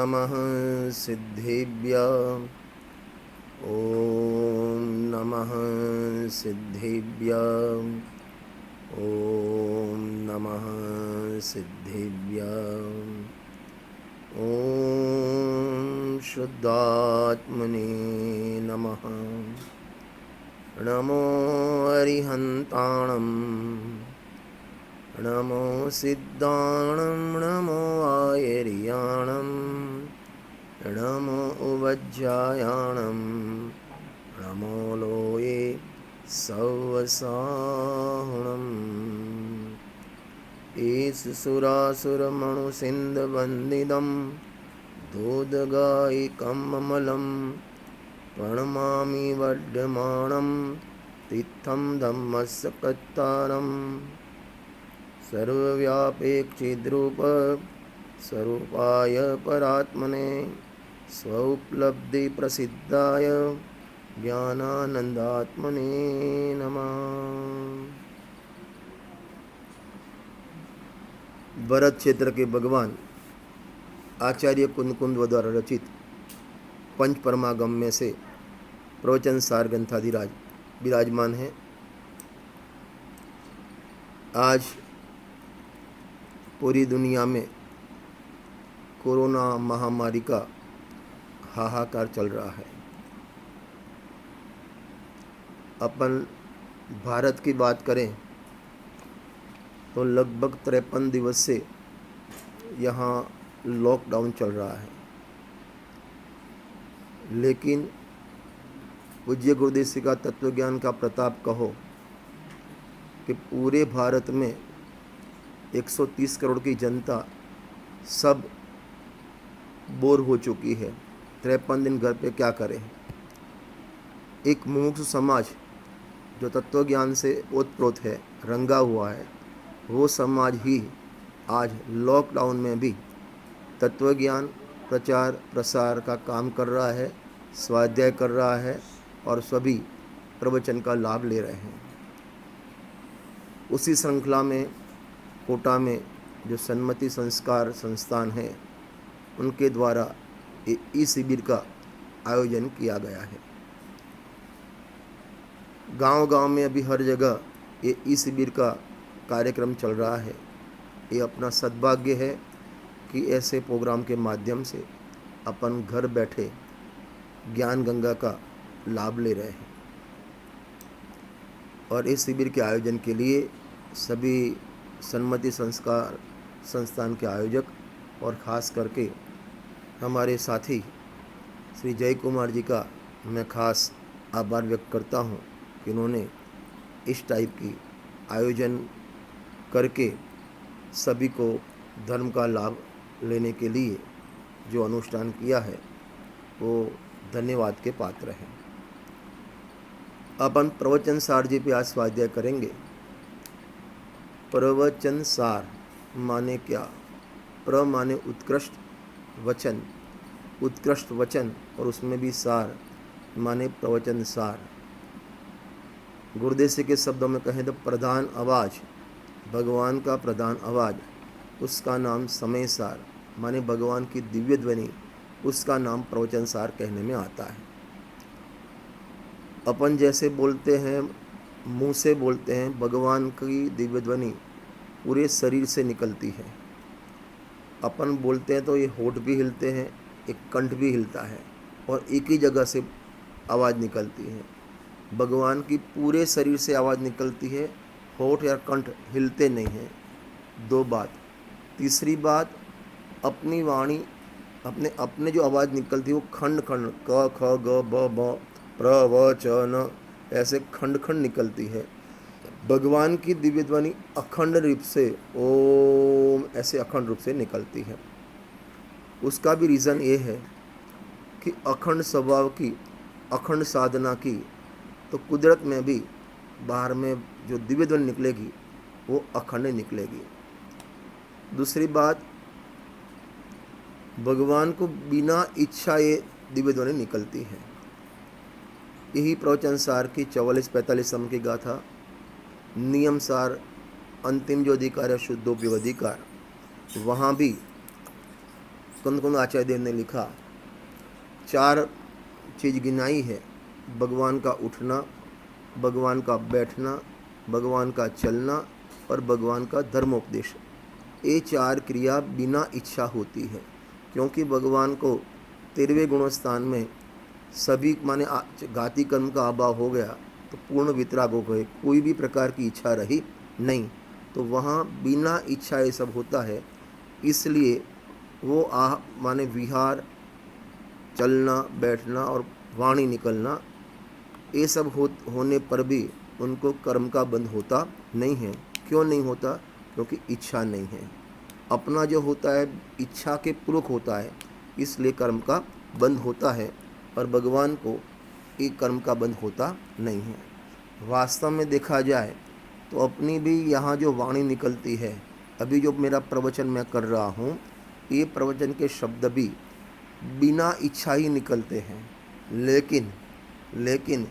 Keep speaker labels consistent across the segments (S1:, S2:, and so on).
S1: नमः सिद्धेभ्यः। ॐ नमः सिद्धेभ्यः। ॐ नमः सिद्धेभ्यः। ॐ शुद्धात्मने नमः। नमो अरिहन्ताणं नमो सिद्धाणं नमो आयर्याणं नमो उवज्जायाणं नमो लोये सवसाहुणम्। ईश सुरासुरमणुसिन्धवन्दितं दूधगायिकममलं प्रणमामि वर्धमानं तीर्थं धम्मस्य कत्तारम्। सर्वव्यापेक्षिद्रूप स्वरूपाय परात्मने स्वउपलब्धिप्रसिद्धाय ज्ञानानन्दात्मने नमः। भरत क्षेत्र के भगवान आचार्य कुंद द्वारा रचित पंच परमागम में से प्रवचन सार ग्रंथाधिराज विराजमान है। आज पूरी दुनिया में कोरोना महामारी का हाहाकार चल रहा है। अपन भारत की बात करें तो लगभग 53 दिवस से यहाँ लॉकडाउन चल रहा है, लेकिन पूज्य गुरुदेव जी का तत्वज्ञान का प्रताप कहो कि पूरे भारत में 130 करोड़ की जनता सब बोर हो चुकी है। 53 दिन घर पे क्या करें। एक मुमुक्षु समाज जो तत्वज्ञान से ओतप्रोत है, रंगा हुआ है, वो समाज ही आज लॉकडाउन में भी तत्वज्ञान प्रचार प्रसार का काम कर रहा है, स्वाध्याय कर रहा है और सभी प्रवचन का लाभ ले रहे हैं। उसी श्रृंखला में कोटा में जो सन्मति संस्कार संस्थान है, उनके द्वारा ई शिविर का आयोजन किया गया है। गांव-गांव में अभी हर जगह ये ई शिविर का कार्यक्रम चल रहा है। ये अपना सद्भाग्य है कि ऐसे प्रोग्राम के माध्यम से अपन घर बैठे ज्ञान गंगा का लाभ ले रहे हैं। और इस शिविर के आयोजन के लिए सभी सन्मति संस्कार संस्थान के आयोजक और ख़ास करके हमारे साथी श्री जय कुमार जी का मैं ख़ास आभार व्यक्त करता हूं कि उन्होंने इस टाइप की आयोजन करके सभी को धर्म का लाभ लेने के लिए जो अनुष्ठान किया है वो धन्यवाद के पात्र हैं। अपन प्रवचन सार जी पे आज स्वाध्याय करेंगे। प्रवचन सार माने क्या? प्र माने उत्कृष्ट वचन, उत्कृष्ट वचन और उसमें भी सार माने प्रवचन सार। गुरुदेव के शब्दों में कहें तो प्रधान आवाज़, भगवान का प्रधान आवाज़, उसका नाम समय सार माने भगवान की दिव्य ध्वनि, उसका नाम प्रवचन सार कहने में आता है। अपन जैसे बोलते हैं, मुंह से बोलते हैं, भगवान की दिव्य ध्वनि पूरे शरीर से निकलती है। अपन बोलते हैं तो ये होठ भी हिलते हैं, एक कंठ भी हिलता है और एक ही जगह से आवाज़ निकलती है। भगवान की पूरे शरीर से आवाज़ निकलती है, होठ या कंठ हिलते नहीं हैं। दो बात। तीसरी बात, अपनी वाणी अपने जो आवाज़ निकलती है वो खंड खंड क ख ग ब ब प्र व च न ऐसे खंड खंड निकलती है। भगवान की दिव्य ध्वनि अखंड रूप से ओम ऐसे अखंड रूप से निकलती है। उसका भी रीज़न ये है कि अखंड स्वभाव की, अखंड साधना की, तो कुदरत में भी बाहर में जो दिव्य ध्वनि निकलेगी वो अखंड निकलेगी। दूसरी बात, भगवान को बिना इच्छा ये दिव्य ध्वनि निकलती है। यही प्रवचन सार की 44-45 सम की गाथा, नियम सार अंतिम जो अधिकार है शुद्धोपयोग अधिकार, वहाँ भी स्कंदकुंड आचार्य देव ने लिखा, 4 चीज़ गिनाई है, भगवान का उठना, भगवान का बैठना, भगवान का चलना और भगवान का धर्मोपदेश। ये 4 क्रिया बिना इच्छा होती है, क्योंकि भगवान को 13वें गुणस्थान में सभी माने घाती कर्म का अभाव हो गया तो पूर्ण वितराग हो गए, कोई भी प्रकार की इच्छा रही नहीं, तो वहाँ बिना इच्छा ये सब होता है। इसलिए वो माने विहार, चलना, बैठना और वाणी निकलना, ये सब होने पर भी उनको कर्म का बंध होता नहीं है। क्यों नहीं होता? क्योंकि इच्छा नहीं है। अपना जो होता है इच्छा के पूर्वक होता है, इसलिए कर्म का बंध होता है, और भगवान को एक कर्म का बंध होता नहीं है। वास्तव में देखा जाए तो अपनी भी यहाँ जो वाणी निकलती है, अभी जो मेरा प्रवचन मैं कर रहा हूँ, ये प्रवचन के शब्द भी बिना इच्छा ही निकलते हैं, लेकिन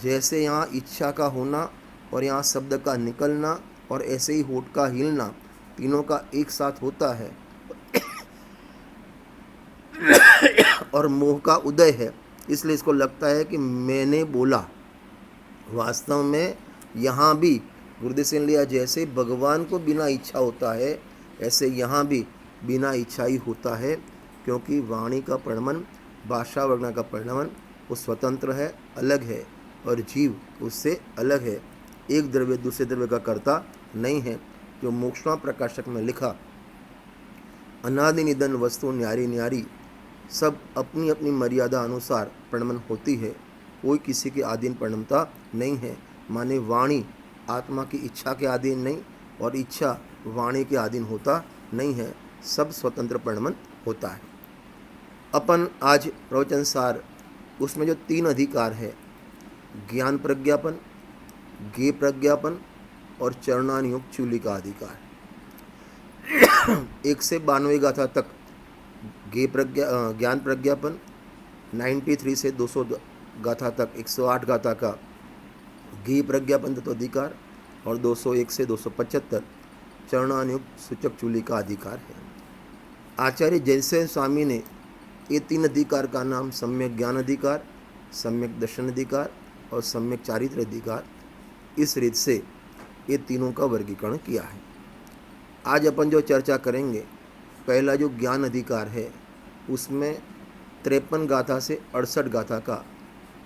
S1: जैसे यहाँ इच्छा का होना और यहाँ शब्द का निकलना और ऐसे ही होठ का हिलना, तीनों का एक साथ होता है और मोह का उदय है, इसलिए इसको लगता है कि मैंने बोला। वास्तव में यहाँ भी गुरुदेव से लिया, जैसे भगवान को बिना इच्छा होता है, ऐसे यहाँ भी बिना इच्छा ही होता है, क्योंकि वाणी का परिणमन, भाषा वर्ण का परिणमन वो स्वतंत्र है, अलग है, और जीव उससे अलग है, एक द्रव्य दूसरे द्रव्य का कर्ता नहीं है। जो मोक्षणा प्रकाशक में लिखा, अनादि निधन वस्तु न्यारी न्यारी, सब अपनी अपनी मर्यादा अनुसार परिणमन होती है, कोई किसी के अधीन परिणमता नहीं है। माने वाणी आत्मा की इच्छा के अधीन नहीं और इच्छा वाणी के अधीन होता नहीं है, सब स्वतंत्र परिणमन होता है। अपन आज प्रवचन सार उसमें जो 3 अधिकार है, ज्ञान प्रज्ञापन, ज्ञेय प्रज्ञापन और चरणानुयुक्त चूली का अधिकार, 1 से 92 गाथा तक ज्ञान प्रज्ञापन, 93 से 200 गाथा तक 108 गाथा का ज्ञेय प्रज्ञापन तत्वाधिकार और 201 से 275 चरणानुयुक्त सूचक चूली का अधिकार है। आचार्य जयसेन स्वामी ने ये 3 अधिकार का नाम सम्यक ज्ञान अधिकार, सम्यक दर्शन अधिकार और सम्यक चारित्र अधिकार, इस रीत से ये तीनों का वर्गीकरण किया है। आज अपन जो चर्चा करेंगे, पहला जो ज्ञान अधिकार है, उसमें 53 गाथा से 68 गाथा का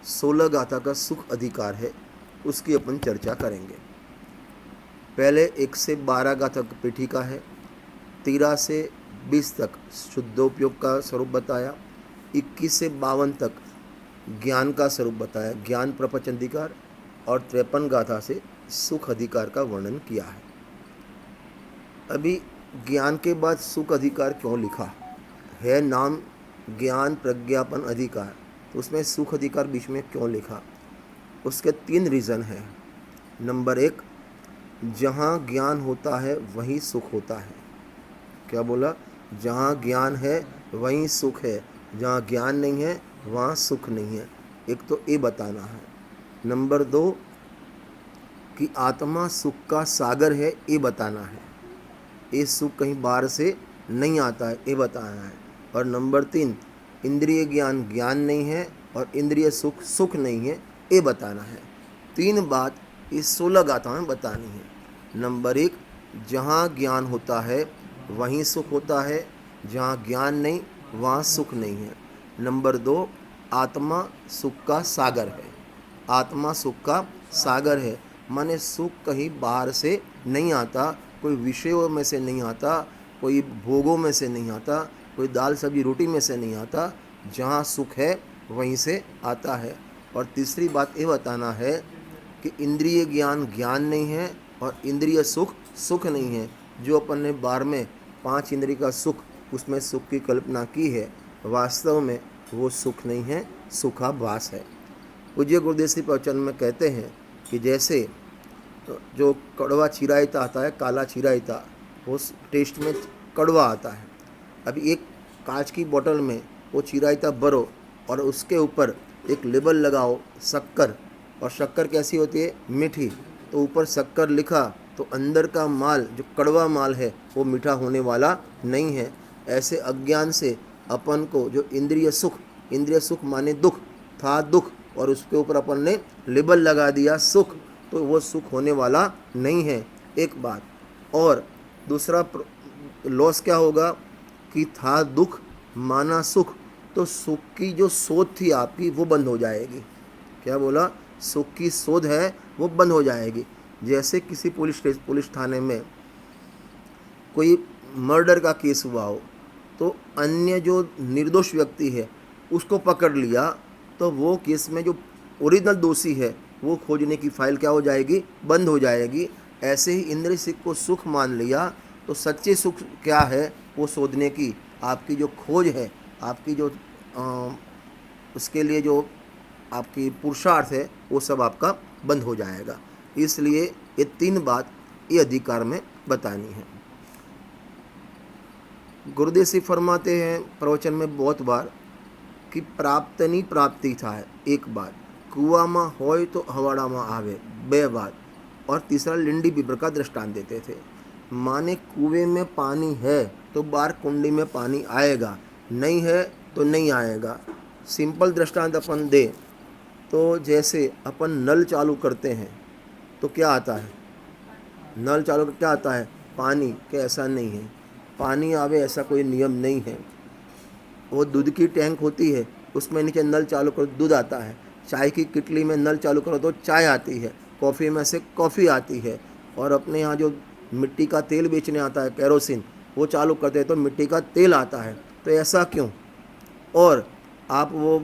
S1: 16 गाथा का सुख अधिकार है, उसकी अपन चर्चा करेंगे। पहले 1 से 12 गाथा का पीठिका है, 13 से 20 तक शुद्धोपयोग का स्वरूप बताया, 21 से 52 तक ज्ञान का स्वरूप बताया, ज्ञान प्रपंच अधिकार, और 53 गाथा से सुख अधिकार का वर्णन किया है। अभी ज्ञान के बाद सुख अधिकार क्यों लिखा है? नाम ज्ञान प्रज्ञापन अधिकार, तो उसमें सुख अधिकार बीच में क्यों लिखा? उसके 3 रीज़न हैं। नंबर 1, जहाँ ज्ञान होता है वहीं सुख होता है। क्या बोला? जहाँ ज्ञान है वहीं सुख है, जहाँ ज्ञान नहीं है वहाँ सुख नहीं है। एक तो ये बताना है। नंबर 2 कि आत्मा सुख का सागर है, ये बताना है। ये सुख कहीं बाहर से नहीं आता है, ये बताना है। और नंबर 3, इंद्रिय ज्ञान ज्ञान नहीं है और इंद्रिय सुख सुख नहीं है, ये बताना है। 3 बात इस 16 गाथा में बतानी है। नंबर 1, जहाँ ज्ञान होता है वहीं सुख होता है, जहाँ ज्ञान नहीं वहाँ सुख नहीं है। नंबर 2, आत्मा सुख का सागर है। आत्मा सुख का सागर है, माने सुख कहीं बाहर से नहीं आता, कोई विषयों में से नहीं आता, कोई भोगों में से नहीं आता, कोई दाल सब्जी रोटी में से नहीं आता, जहाँ सुख है वहीं से आता है। और तीसरी बात ये बताना है कि इंद्रिय ज्ञान ज्ञान नहीं है और इंद्रिय सुख सुख नहीं है। जो अपन ने 12वें 5 इंद्रिय का सुख, उसमें सुख की कल्पना की है, वास्तव में वो सुख नहीं है, सुखाभास है। पूज्य गुरुदेव श्री प्रवचन में कहते हैं कि जैसे जो कड़वा चिरायता आता है, काला चिरायता, वो टेस्ट में कड़वा आता है। अभी एक कांच की बोतल में वो चिरायता भरो और उसके ऊपर एक लेबल लगाओ शक्कर, और शक्कर कैसी होती है? मीठी। तो ऊपर शक्कर लिखा तो अंदर का माल जो कड़वा माल है वो मीठा होने वाला नहीं है। ऐसे अज्ञान से अपन को जो इंद्रिय सुख माने दुख था, दुख, और उसके ऊपर अपन ने लेबल लगा दिया सुख, तो वो सुख होने वाला नहीं है, एक बात। और दूसरा लॉस क्या होगा कि था दुख माना सुख, तो सुख की जो शोध थी आपकी वो बंद हो जाएगी। क्या बोला? सुख की शोध है वो बंद हो जाएगी। जैसे किसी पुलिस थाने में कोई मर्डर का केस हुआ हो, तो अन्य जो निर्दोष व्यक्ति है उसको पकड़ लिया, तो वो केस में जो ओरिजिनल दोषी है वो खोजने की फाइल क्या हो जाएगी? बंद हो जाएगी। ऐसे ही इंद्रिय सुख को सुख मान लिया, तो सच्चे सुख क्या है वो शोधने की आपकी जो खोज है, आपकी जो उसके लिए जो आपकी पुरुषार्थ है, वो सब आपका बंद हो जाएगा। इसलिए ये 3 बात ये अधिकार में बतानी है। गुरुदेव सिंह फरमाते हैं प्रवचन में बहुत बार कि प्राप्तनी प्राप्ति થાય, एक बात। कुआમાં હોય तो हवाड़ाમાં आवे, 2 बात। और तीसरा लिंडी पीपर का दृष्टांत देते थे। माने कुएं में पानी है तो बाहर कुंडी में पानी आएगा, नहीं है तो नहीं आएगा। सिंपल दृष्टांत अपन दे तो जैसे अपन नल चालू करते हैं तो क्या आता है? नल चालू करके क्या आता है? पानी। क्या ऐसा नहीं है? पानी आवे ऐसा कोई नियम नहीं है। वो दूध की टैंक होती है, उसमें नीचे नल चालू करो दूध आता है। चाय की किटली में नल चालू करो तो चाय आती है। कॉफ़ी में से कॉफ़ी आती है। और अपने यहाँ जो मिट्टी का तेल बेचने आता है, केरोसिन, वो चालू करते हैं तो मिट्टी का तेल आता है। तो ऐसा क्यों? और आप वो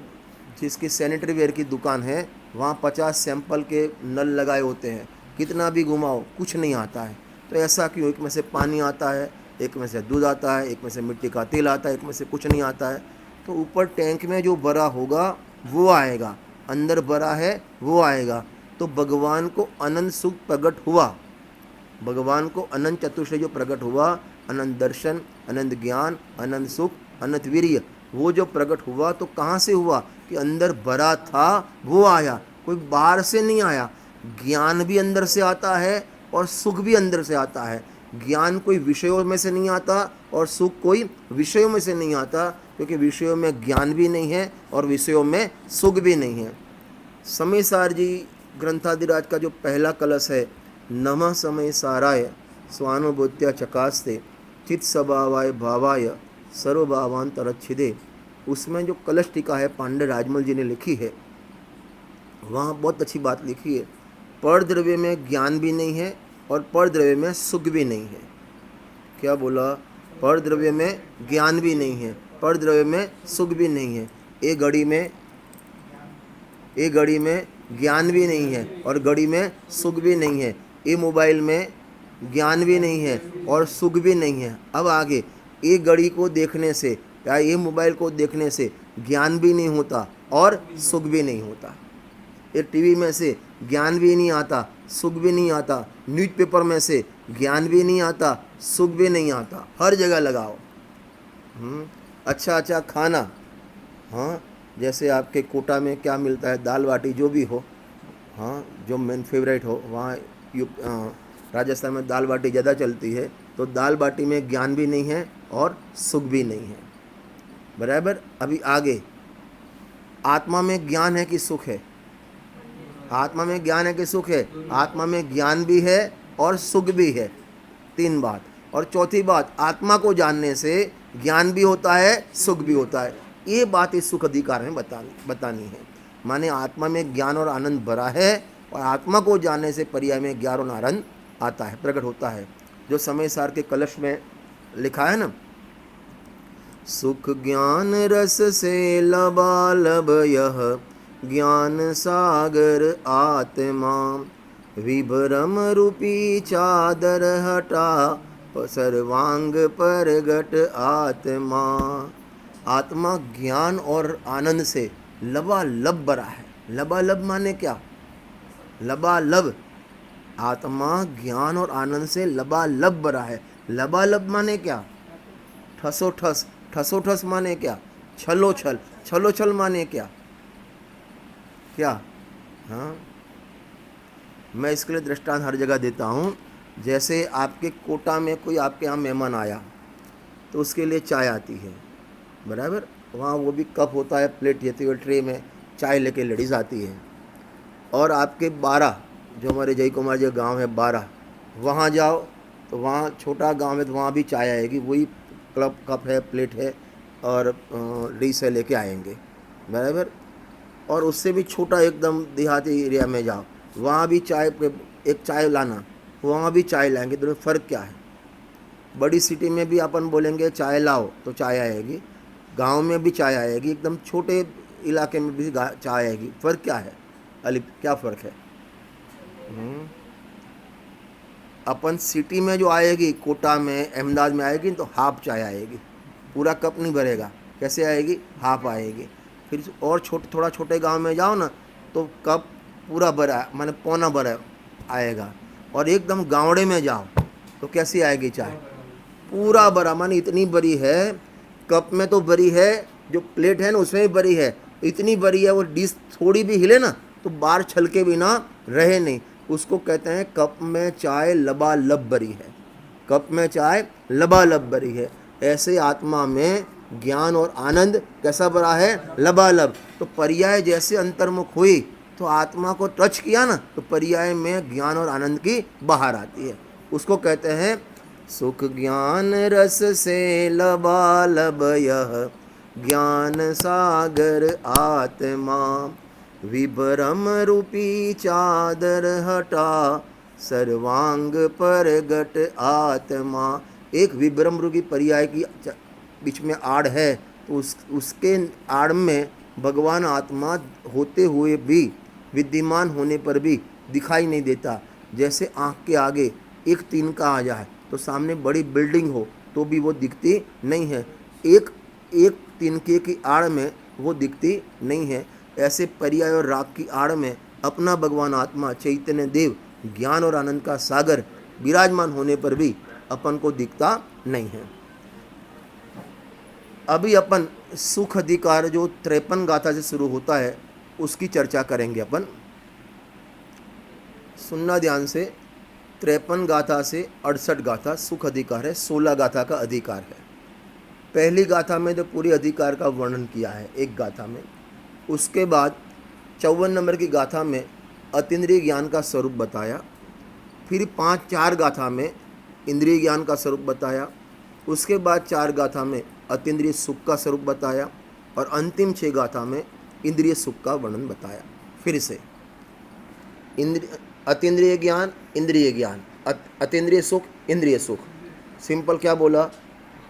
S1: जिसकी सैनिटरी वेयर की दुकान है, वहाँ 50 सैंपल के नल लगाए होते हैं, कितना भी घुमाओ कुछ नहीं आता है। तो ऐसा क्यों? एक में से पानी आता है, एक में से दूध आता है, एक में से मिट्टी का तेल आता है, एक में से कुछ नहीं आता है। तो ऊपर टैंक में जो भरा होगा वो आएगा, अंदर भरा है वो आएगा। तो भगवान को अनंत सुख प्रकट हुआ, भगवान को अनंत चतुर्षय जो प्रकट हुआ, अनंत दर्शन, अनंत ज्ञान, अनंत सुख, अनंत वीर्य, वो जो प्रकट हुआ तो कहाँ से हुआ? कि अंदर भरा था वो आया, कोई बाहर से नहीं आया। ज्ञान भी अंदर से आता है और सुख भी अंदर से आता है। ज्ञान कोई विषयों में से नहीं आता और सुख कोई विषयों में से नहीं आता, क्योंकि विषयों में ज्ञान भी नहीं है और विषयों में सुख भी नहीं है। समय सार जी ग्रंथादिराज का जो पहला कलश है, नमः समय साराय स्वानुभूत्या चकास्ते चित स्वभावाय भावाय सर्वभावांतरच्छिदे, उसमें जो कलश टीका है पांडे राजमल जी ने लिखी है, वहाँ बहुत अच्छी बात लिखी है। पर द्रव्य में ज्ञान भी नहीं है और पर द्रव्य में सुख भी नहीं है। क्या बोला? पर द्रव्य में ज्ञान भी नहीं है, पर द्रव्य में सुख भी नहीं है। एक घड़ी में ज्ञान भी नहीं है और घड़ी में सुख भी नहीं है। ये मोबाइल में ज्ञान भी नहीं है और सुख भी नहीं है। अब आगे, एक घड़ी को देखने से या ये मोबाइल को देखने से ज्ञान भी नहीं होता और सुख भी नहीं होता। ये टीवी में से ज्ञान भी नहीं आता, सुख भी नहीं आता। न्यूज़पेपर में से ज्ञान भी नहीं आता, सुख भी नहीं आता। हर जगह लगाओ। अच्छा खाना, हाँ, जैसे आपके कोटा में क्या मिलता है, दाल बाटी जो भी हो, हाँ, जो मेन फेवरेट हो, वहाँ राजस्थान में दाल बाटी ज़्यादा चलती है। तो दाल बाटी में ज्ञान भी नहीं है और सुख भी नहीं है। बराबर। अभी आगे, आत्मा में ज्ञान है कि सुख है? आत्मा में ज्ञान है कि सुख है? आत्मा में ज्ञान भी है और सुख भी है। 3 बात। और चौथी बात, आत्मा को जानने से ज्ञान भी होता है, सुख भी होता है। ये बात इस सुख अधिकार में बतानी है। माने आत्मा में ज्ञान और आनंद भरा है और आत्मा को जानने से पर्याय में ज्ञान और आनंद आता है, प्रकट होता है। जो समय सार के कलश में लिखा है ना, सुख ज्ञान रस से लबालब यह ज्ञान सागर आत्मा, विभ्रम रूपी चादर हटा सर्वांग परगट आत्मा। आत्मा ज्ञान और आनंद से लबालब भरा है। लबालब माने क्या? लबालब, आत्मा ज्ञान और आनंद से लबालब भरा है। लबालब माने क्या? ठसोठस। ठसोठस माने क्या? छलोछल। छलोछल माने क्या? हाँ, मैं इसके लिए दृष्टांत हर जगह देता हूँ। जैसे आपके कोटा में कोई आपके यहाँ मेहमान आया तो उसके लिए चाय आती है, बराबर। वहाँ वो भी कप होता है, प्लेट रहती है, ट्रे में चाय लेके लेडीज़ आती है। और आपके 12 जो हमारे जय कुमार जी गांव है 12, वहाँ जाओ तो वहाँ छोटा गांव है तो वहाँ भी चाय आएगी, वही क्लब कप है, प्लेट है और डिश है, लेके आएंगे, बराबर। और उससे भी छोटा एकदम देहाती एरिया में जाओ, वहाँ भी चाय पे एक चाय लाना, वहाँ भी चाय लाएंगे। दोनों फ़र्क क्या है? बड़ी सिटी में भी अपन बोलेंगे चाय लाओ तो चाय आएगी, गांव में भी चाय आएगी, एकदम छोटे इलाके में भी चाय आएगी। फ़र्क क्या है अली, क्या फ़र्क है? अपन सिटी में जो आएगी, कोटा में, अहमदाबाद में आएगी तो हाफ चाय आएगी, पूरा कप नहीं भरेगा। कैसे आएगी? हाफ आएगी। फिर और थोड़ा छोटे गांव में जाओ ना तो कप पूरा भरा, माने पौना भरा आएगा। और एकदम गावड़े में जाओ तो कैसी आएगी चाय? पूरा भरा, माने इतनी बड़ी है, कप में तो बड़ी है, जो प्लेट है ना उसमें भी बड़ी है, इतनी बड़ी है वो डिश थोड़ी भी हिले ना तो बाहर छलके बिना रहे नहीं। उसको कहते हैं कप में चाय लबालब भरी है, कप में चाय लबालब भरी है। ऐसे आत्मा में ज्ञान और आनंद कैसा भरा है? लबालब। तो पर्याय जैसे अंतर्मुख हुई तो आत्मा को टच किया ना तो पर्याय में ज्ञान और आनंद की बाहर आती है। उसको कहते हैं सुख ज्ञान रस से लबालब यह ज्ञान सागर आत्मा, विभ्रम रूपी चादर हटा सर्वांग परगट आत्मा। एक विभ्रम रूपी पर्याय की बीच में आड़ है तो उसके आड़ में भगवान आत्मा होते हुए भी, विद्यमान होने पर भी दिखाई नहीं देता। जैसे आँख के आगे एक तिनका आ जाए तो सामने बड़ी बिल्डिंग हो तो भी वो दिखती नहीं है, एक एक तिनके की आड़ में वो दिखती नहीं है। ऐसे पर्याय और राग की आड़ में अपना भगवान आत्मा चैतन्य देव ज्ञान और आनंद का सागर विराजमान होने पर भी अपन को दिखता नहीं है। अभी अपन सुख अधिकार जो 53 गाथा से शुरू होता है उसकी चर्चा करेंगे अपन। सुनना ध्यान से। 53 गाथा से 68 गाथा सुख अधिकार है, 16 गाथा का अधिकार है। पहली गाथा में तो पूरी अधिकार का वर्णन किया है एक गाथा में। उसके बाद 54 नंबर की गाथा में अतीन्द्रिय ज्ञान का स्वरूप बताया। फिर 4 गाथा में इंद्रिय ज्ञान का स्वरूप बताया। उसके बाद 4 गाथा में अतीन्द्रिय सुख का स्वरूप बताया और अंतिम 6 गाथा में इंद्रिय सुख का वर्णन बताया। फिर से अतीन्द्रिय ज्ञान, इंद्रिय ज्ञान, अतीन्द्रिय सुख, इंद्रिय सुख। सिंपल क्या बोला?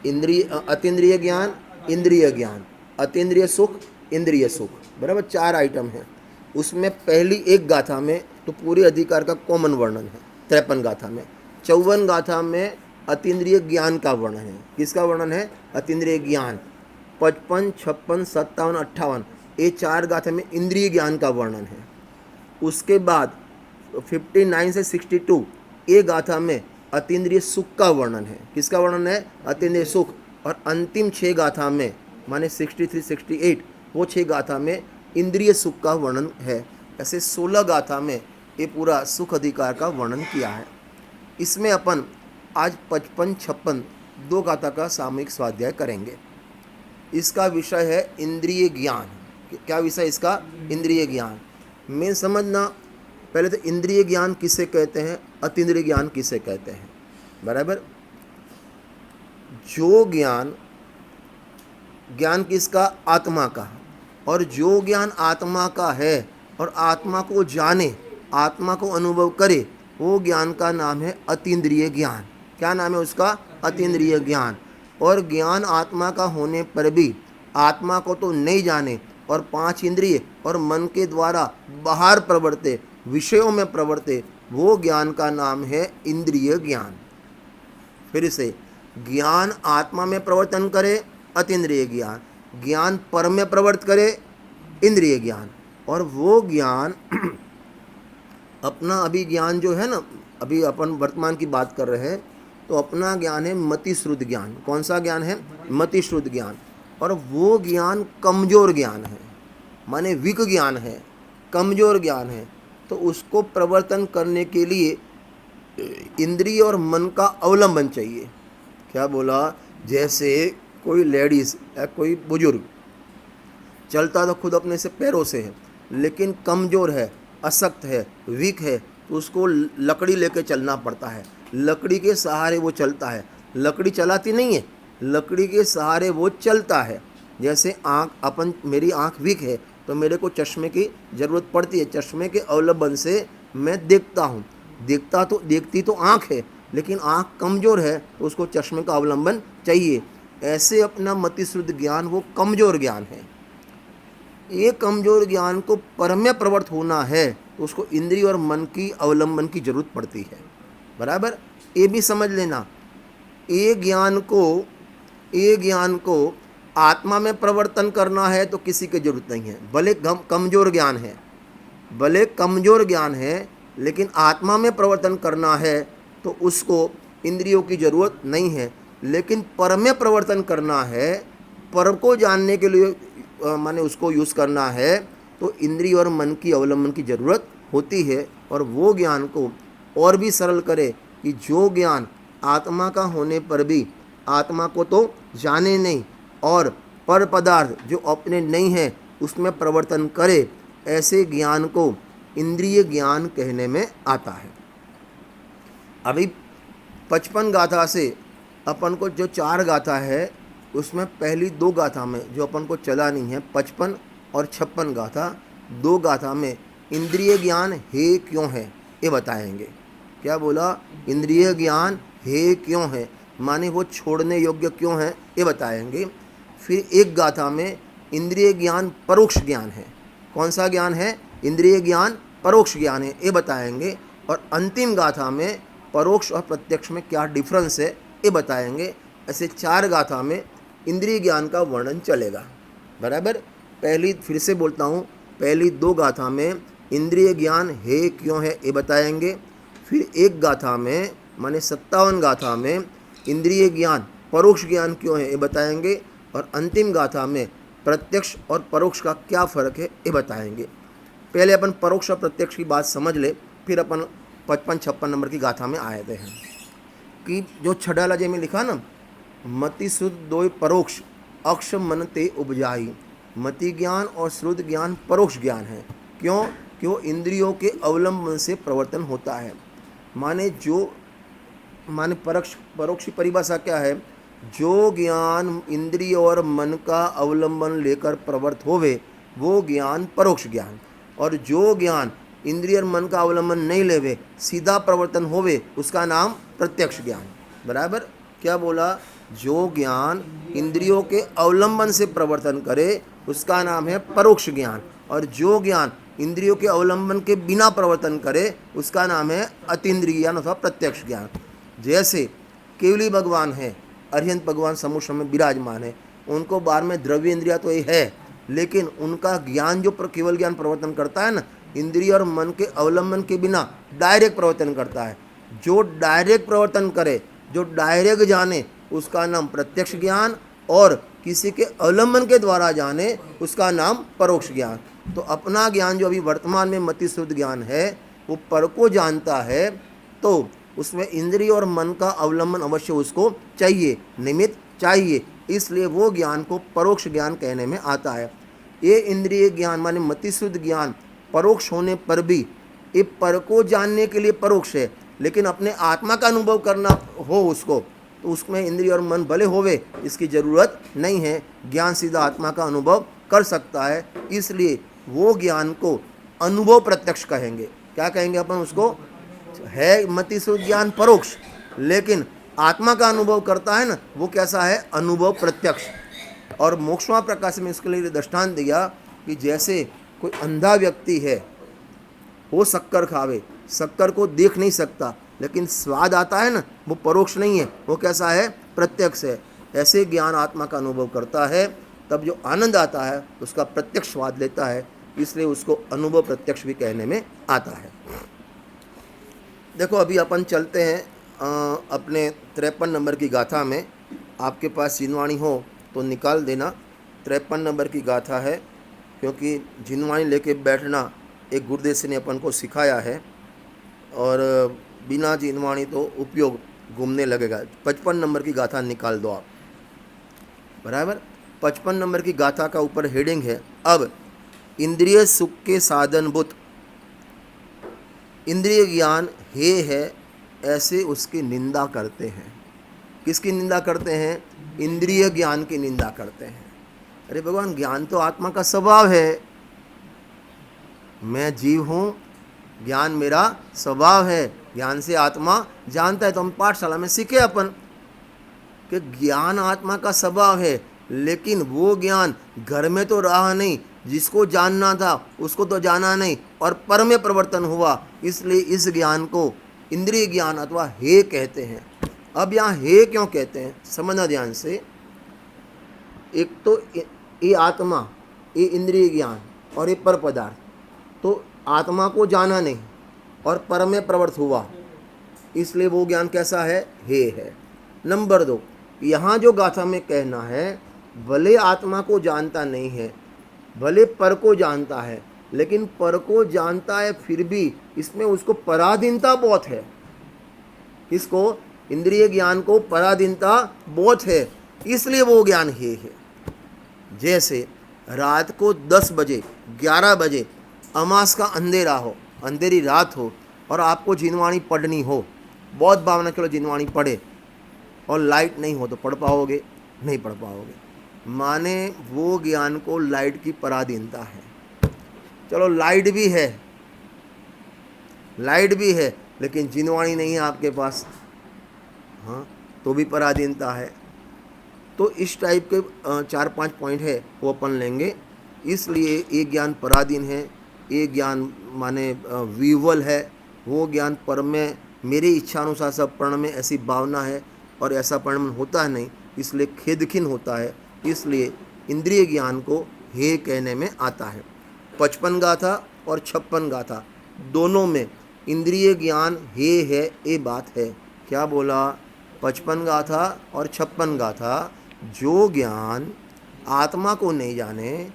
S1: अतीन्द्रिय ज्ञान, इंद्रिय ज्ञान, अतीन्द्रिय सुख, इंद्रिय सुख, बराबर 4 आइटम हैं। उसमें पहली एक गाथा में तो पूरे अधिकार का कॉमन वर्णन है 53 गाथा में। 54 गाथा में अतीन्द्रिय ज्ञान का वर्णन है। किसका वर्णन है? अतीन्द्रिय ज्ञान। 55, 56, 57, 58 ये 4 गाथा में इंद्रिय ज्ञान का वर्णन है। उसके बाद 59 से 62 ये गाथा में अतीन्द्रिय सुख का वर्णन है। किसका वर्णन है? अतीन्द्रिय सुख। और अंतिम 6 गाथा में माने 63, 68 वो 6 गाथा में इंद्रिय सुख का वर्णन है। ऐसे 16 गाथा में ये पूरा सुख अधिकार का वर्णन किया है। इसमें अपन आज 55, 56 2 गाथा का सामूहिक स्वाध्याय करेंगे। इसका विषय है इंद्रिय ज्ञान। क्या विषय इसका? इंद्रिय ज्ञान। मैं समझना पहले तो इंद्रिय ज्ञान किसे कहते हैं, अतीन्द्रिय ज्ञान किसे कहते हैं, बराबर। जो ज्ञान किसका? आत्मा का। और जो ज्ञान आत्मा का है और आत्मा को जाने, आत्मा को अनुभव करे, वो ज्ञान का नाम है अतीन्द्रिय ज्ञान। क्या नाम है उसका? अतीन्द्रिय ज्ञान। और ज्ञान आत्मा का होने पर भी आत्मा को तो नहीं जाने और 5 इंद्रिय और मन के द्वारा बाहर प्रवर्ते, विषयों में प्रवर्ते, वो ज्ञान का नाम है इंद्रिय ज्ञान। फिर से ज्ञान आत्मा में प्रवर्तन करे अतीन्द्रिय ज्ञान, ज्ञान पर में प्रवर्त करे इंद्रिय ज्ञान। और वो ज्ञान अपना अभी ज्ञान जो है ना, अभी अपन वर्तमान की बात कर रहे हैं तो अपना ज्ञान है मति श्रुत ज्ञान। कौन सा ज्ञान है? मति श्रुत ज्ञान। और वो ज्ञान कमज़ोर ज्ञान है, माने वीक ज्ञान है, कमज़ोर ज्ञान है। तो उसको प्रवर्तन करने के लिए इंद्रिय और मन का अवलंबन चाहिए। क्या बोला? जैसे कोई लेडीज़ या कोई बुजुर्ग चलता तो खुद अपने से पैरों से है, लेकिन कमज़ोर है, अशक्त है, वीक है, तो उसको लकड़ी लेके चलना पड़ता है। लकड़ी के सहारे वो चलता है, लकड़ी चलाती नहीं है, लकड़ी के सहारे वो चलता है। जैसे मेरी आँख वीक है तो मेरे को चश्मे की ज़रूरत पड़ती है, चश्मे के अवलंबन से मैं देखता हूँ। देखती तो आँख है, लेकिन आँख कमज़ोर है तो उसको चश्मे का अवलंबन चाहिए। ऐसे अपना मतिश्रुद्ध ज्ञान वो कमज़ोर ज्ञान है। ये कमज़ोर ज्ञान को परम्य प्रवृत्त होना है तो उसको इंद्रिय और मन की अवलंबन की जरूरत पड़ती है। बराबर, ये भी समझ लेना। ये ज्ञान को आत्मा में परिवर्तन करना है तो किसी की जरूरत नहीं है, भले कमज़ोर ज्ञान है, लेकिन आत्मा में परिवर्तन करना है तो उसको इंद्रियों की जरूरत नहीं है। लेकिन पर में परिवर्तन करना है, पर को जानने के लिए माने उसको यूज़ करना है, तो इंद्रिय और मन की अवलंबन की ज़रूरत होती है। और वो ज्ञान को और भी सरल करे कि जो ज्ञान आत्मा का होने पर भी आत्मा को तो जाने नहीं और पर पदार्थ जो अपने नहीं है उसमें परिवर्तन करे, ऐसे ज्ञान को इंद्रिय ज्ञान कहने में आता है। अभी 55 गाथा से अपन को जो 4 गाथा है उसमें पहली 2 गाथा में जो अपन को चला नहीं है, 55 और 56 गाथा, 2 गाथा में इंद्रिय ज्ञान है क्यों है ये बताएंगे। क्या बोला? इंद्रिय ज्ञान है क्यों है, माने वो छोड़ने योग्य क्यों है ये बताएंगे। फिर एक गाथा में इंद्रिय ज्ञान परोक्ष ज्ञान है। कौन सा ज्ञान है? इंद्रिय ज्ञान परोक्ष ज्ञान है, ये बताएंगे। और अंतिम गाथा में परोक्ष और प्रत्यक्ष में क्या डिफरेंस है ये बताएंगे। ऐसे 4 गाथा में इंद्रिय ज्ञान का वर्णन चलेगा। बराबर, फिर से बोलता हूँ, पहली 2 गाथा में इंद्रिय ज्ञान है क्यों है ये बताएंगे। फिर एक गाथा में माने 57 गाथा में इंद्रिय ज्ञान परोक्ष ज्ञान क्यों है ये बताएंगे। और अंतिम गाथा में प्रत्यक्ष और परोक्ष का क्या फ़र्क है ये बताएंगे। पहले अपन परोक्ष और प्रत्यक्ष की बात समझ ले, फिर अपन 55-56 नंबर की गाथा में आए थे हैं कि जो छठा लजे में लिखा ना, मति शुद्ध दोय परोक्ष अक्ष मन ते उपजाई। मति ज्ञान और श्रुद्ध ज्ञान परोक्ष ज्ञान है। क्यों? क्यों? इंद्रियों के अवलंबन से प्रवर्तन होता है। माने परोक्ष की परिभाषा क्या है? जो ज्ञान इंद्रिय और मन का अवलंबन लेकर प्रवृत्त होवे वो ज्ञान परोक्ष ज्ञान, और जो ज्ञान इंद्रिय और मन का अवलंबन नहीं लेवे सीधा प्रवर्तन होवे उसका नाम प्रत्यक्ष ज्ञान। बराबर, क्या बोला? जो ज्ञान इंद्रियों के अवलंबन से प्रवर्तन करे उसका नाम है परोक्ष ज्ञान, और जो ज्ञान इंद्रियों के अवलंबन के बिना प्रवर्तन करे उसका नाम है अतीन्द्रिय ज्ञान अथवा प्रत्यक्ष ज्ञान। जैसे केवली भगवान है, अरिहंत भगवान समुद्र में विराजमान है, उनको बाहर में द्रव्य इंद्रिया तो ये है, लेकिन उनका ज्ञान जो केवल ज्ञान प्रवर्तन करता है ना, इंद्रिय और मन के अवलंबन के बिना डायरेक्ट प्रवर्तन करता है। जो डायरेक्ट प्रवर्तन करे, जो डायरेक्ट जाने उसका नाम प्रत्यक्ष ज्ञान, और किसी के अवलंबन के द्वारा जाने उसका नाम परोक्ष ज्ञान। तो अपना ज्ञान जो अभी वर्तमान में मति शुद्ध ज्ञान है वो पर को जानता है, तो उसमें इंद्रिय और मन का अवलंबन अवश्य उसको चाहिए, निमित्त चाहिए, इसलिए वो ज्ञान को परोक्ष ज्ञान कहने में आता है। ये इंद्रिय ज्ञान माने मति शुद्ध ज्ञान परोक्ष होने पर भी ये पर को जानने के लिए परोक्ष है, लेकिन अपने आत्मा का अनुभव करना हो उसको तो उसमें इंद्रिय और मन भले होवे इसकी ज़रूरत नहीं है, ज्ञान सीधा आत्मा का अनुभव कर सकता है। इसलिए वो ज्ञान को अनुभव प्रत्यक्ष कहेंगे। क्या कहेंगे अपन उसको? है मति शुद्ध ज्ञान परोक्ष, लेकिन आत्मा का अनुभव करता है ना, वो कैसा है? अनुभव प्रत्यक्ष। और मोक्षमा प्रकाश में इसके लिए दृष्टांत दिया कि जैसे कोई अंधा व्यक्ति है, वो शक्कर खावे, शक्कर को देख नहीं सकता लेकिन स्वाद आता है ना, वो परोक्ष नहीं है, वो कैसा है? प्रत्यक्ष है। ऐसे ज्ञान आत्मा का अनुभव करता है, तब जो आनंद आता है उसका प्रत्यक्ष स्वाद लेता है, इसलिए उसको अनुभव प्रत्यक्ष भी कहने में आता है। देखो अभी अपन चलते हैं अपने 53 नंबर की गाथा में। आपके पास जिनवाणी हो तो निकाल देना। 53 नंबर की गाथा है, क्योंकि जिनवाणी लेके बैठना एक गुरुदेव ने अपन को सिखाया है, और बिना जिनवाणी तो उपयोग घूमने लगेगा। 55 नंबर की गाथा निकाल दो आप। बराबर। 55 नंबर की गाथा का ऊपर हेडिंग है, अब इंद्रिय सुख के साधनभूत इंद्रिय ज्ञान हे है, ऐसे उसकी निंदा करते हैं। किसकी निंदा करते हैं? इंद्रिय ज्ञान की निंदा करते हैं। अरे भगवान, ज्ञान तो आत्मा का स्वभाव है, मैं जीव हूँ, ज्ञान मेरा स्वभाव है, ज्ञान से आत्मा जानता है। तो हम पाठशाला में सीखे अपन कि ज्ञान आत्मा का स्वभाव है, लेकिन वो ज्ञान घर में तो रहा नहीं, जिसको जानना था उसको तो जाना नहीं और पर में परिवर्तन हुआ, इसलिए इस ज्ञान को इंद्रिय ज्ञान अथवा हे कहते हैं। अब यहाँ हे क्यों कहते हैं, समझना ध्यान से। एक तो ये आत्मा, ये इंद्रिय ज्ञान और ये पर पदार्थ, तो आत्मा को जाना नहीं और पर में प्रवृत्त हुआ, इसलिए वो ज्ञान कैसा है? हे है। नंबर 2, यहाँ जो गाथा में कहना है, भले आत्मा को जानता नहीं है, भले पर को जानता है, लेकिन पर को जानता है फिर भी इसमें उसको पराधीनता बहुत है। इसको इंद्रिय ज्ञान को पराधीनता बहुत है, इसलिए वो ज्ञान हे है। जैसे रात को 10 बजे 11 बजे अमास का अंधेरा हो, अंधेरी रात हो और आपको जिनवाणी पढ़नी हो, बहुत भावना चलो जिनवाणी पढ़े, और लाइट नहीं हो तो पढ़ पाओगे? नहीं पढ़ पाओगे। माने वो ज्ञान को लाइट की पराधीनता है। चलो लाइट भी है, लाइट भी है, लेकिन जिनवाणी नहीं है आपके पास, हाँ, तो भी पराधीनता है। तो इस टाइप के 4-5 पॉइंट है वो अपन लेंगे। इसलिए ये ज्ञान पराधीन है, ये ज्ञान माने विवल है, वो ज्ञान पर में मेरी इच्छा अनुसार सब पढ़ने में ऐसी भावना है और ऐसा पढ़न होता है नहीं, इसलिए खेदखिन होता है, इसलिए इंद्रिय ज्ञान को हे कहने में आता है। 55 गाथा और 56 गाथा दोनों में इंद्रिय ज्ञान हे है, ये बात है। क्या बोला? 55 गाथा और 56 गाथा, जो ज्ञान आत्मा को नहीं जाने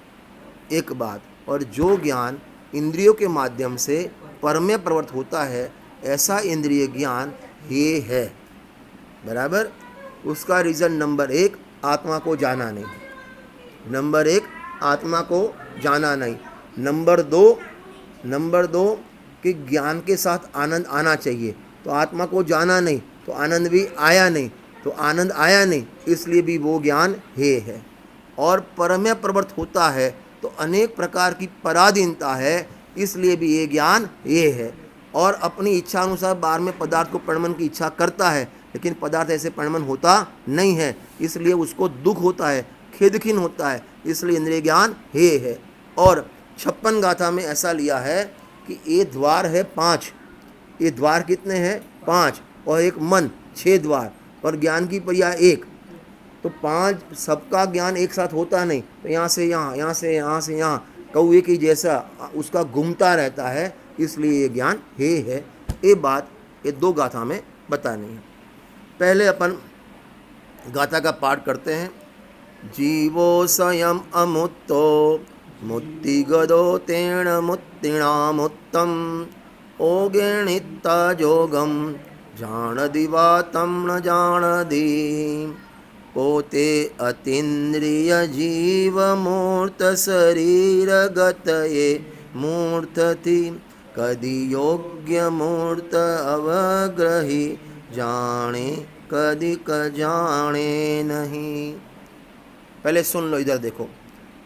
S1: एक बात, और जो ज्ञान इंद्रियों के माध्यम से पर में प्रवृत्त होता है, ऐसा इंद्रिय ज्ञान हे है। बराबर। उसका रीज़न नंबर 1, आत्मा को जाना नहीं। नंबर 1, आत्मा को जाना नहीं। नंबर 2 कि ज्ञान के साथ आनंद आना चाहिए। तो आत्मा को जाना नहीं तो आनंद भी आया नहीं, तो आनंद आया नहीं, इसलिए भी वो ज्ञान हे है। और पर में प्रवृत्त होता है तो अनेक प्रकार की पराधीनता है, इसलिए भी ये ज्ञान ये है। और अपनी इच्छा अनुसार बाहर में पदार्थ को प्रणमन की इच्छा करता है, लेकिन पदार्थ ऐसे प्रणमन होता नहीं है, इसलिए उसको दुख होता है, खेदखिन होता है, इसलिए इंद्रिय ज्ञान हे है। और 56 गाथा में ऐसा लिया है कि ये द्वार है 5, ये द्वार कितने हैं? 5, और एक मन 6 द्वार, और ज्ञान की पर्याय 1, तो 5 सबका ज्ञान एक साथ होता नहीं, तो यहाँ से यहाँ, यहाँ से यहाँ से यहाँ, कौए की जैसा उसका घूमता रहता है, इसलिए ये ज्ञान हे है। ये बात ये 2 गाथा में बतानी है। पहले अपन गाथा का पाठ करते हैं। जीवो स्वयं अमुत्तो मुत्तिगदो तेण मुत्तिणामुत्तम ओगेणित्ता जोगम जाणदि वा तं न जाणदि पोते अतीन्द्रिय जीव मूर्त शरीर गतये मूर्तति कदि योग्य मूर्त अवग्रही जाने कदि क जाने नहीं। पहले सुन लो, इधर देखो।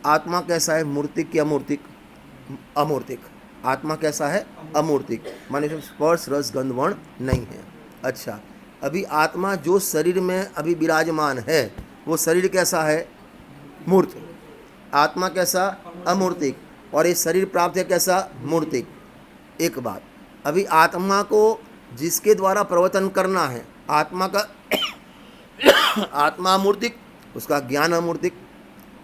S1: आत्मा कैसा है? मूर्तिक या मूर्तिक? अमूर्तिक। आत्मा कैसा है? अमूर्तिक, माने स्पर्श रस गंध वर्ण नहीं है। अच्छा, अभी आत्मा जो शरीर में अभी विराजमान है, वो शरीर कैसा है? मूर्त। आत्मा कैसा? अमूर्तिक। और ये शरीर प्राप्त है कैसा? मूर्तिक। एक बात, अभी आत्मा को जिसके द्वारा प्रवर्तन करना है, आत्मा का आत्मा अमूर्तिक, उसका ज्ञान अमूर्तिक।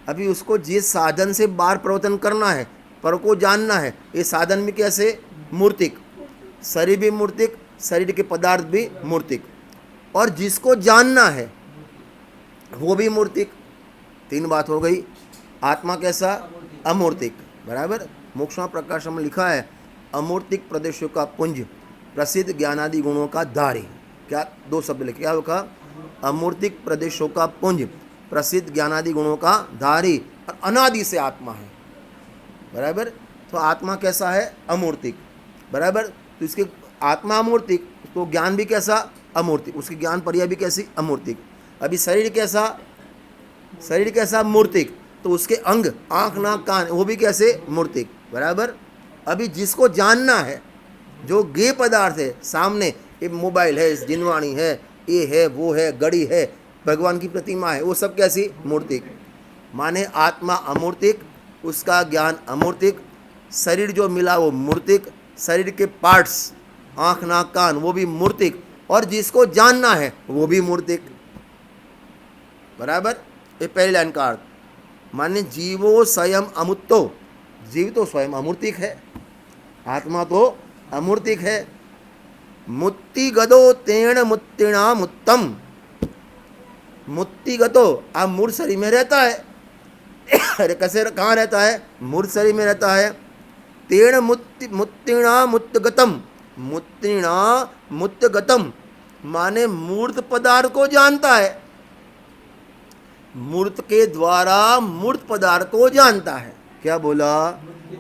S1: अभी उसको जिस साधन से बाहर प्रवर्तन करना है, पर को जानना है, ये साधन भी कैसे? मूर्तिक। शरीर भी मूर्तिक, शरीर के पदार्थ भी मूर्तिक, और जिसको जानना है वो भी मूर्तिक। 3 बात हो गई। आत्मा कैसा? अमूर्तिक। बराबर। मोक्षमा प्रकाश में लिखा है, अमूर्तिक प्रदेशों का पुंज, प्रसिद्ध ज्ञानादि गुणों का धारी। क्या 2 शब्द लिखे? क्या लिखा? अमूर्तिक प्रदेशों का पुंज, प्रसिद्ध ज्ञानादि गुणों का धारी और अनादि से आत्मा है। बराबर। तो आत्मा कैसा है? अमूर्तिक। बराबर। तो इसके आत्मा अमूर्तिक, तो ज्ञान भी कैसा? अमूर्तिक। उसकी ज्ञान पर्याय भी कैसी? अमूर्तिक। अभी शरीर कैसा? शरीर कैसा? मूर्तिक। तो उसके अंग आँख नाक कान वो भी कैसे? मूर्तिक। बराबर। अभी जिसको जानना है, जो गेय पदार्थ है सामने, ये मोबाइल है, जिनवाणी है, ये है, वो है, घड़ी है, भगवान की प्रतिमा है, वो सब कैसी? मूर्तिक। माने आत्मा अमूर्तिक, उसका ज्ञान अमूर्तिक, शरीर जो मिला वो मूर्तिक, शरीर के पार्ट्स आँख नाक कान वो भी मूर्तिक, और जिसको जानना है वो भी मूर्तिक। बराबर। ये पहली लाइन का अर्थ। माने जीवो स्वयं अमूर्तो, जीव तो स्वयं अमूर्तिक है, आत्मा तो अमूर्तिक है। मुत्तिगतो तेण मुत्तिणाम उत्तम, मुत्तिगतो आप मूर्त शरीर में रहता है। अरे कैसे? कहाँ रहता है? मूर्त शरीर में रहता है। तेण मुत्तिणा मुत्तगतम, मुत्तिणा मुत्तगतम माने मूर्त पदार्थ को जानता है, मूर्त के द्वारा मूर्त पदार्थ को जानता है। क्या बोला?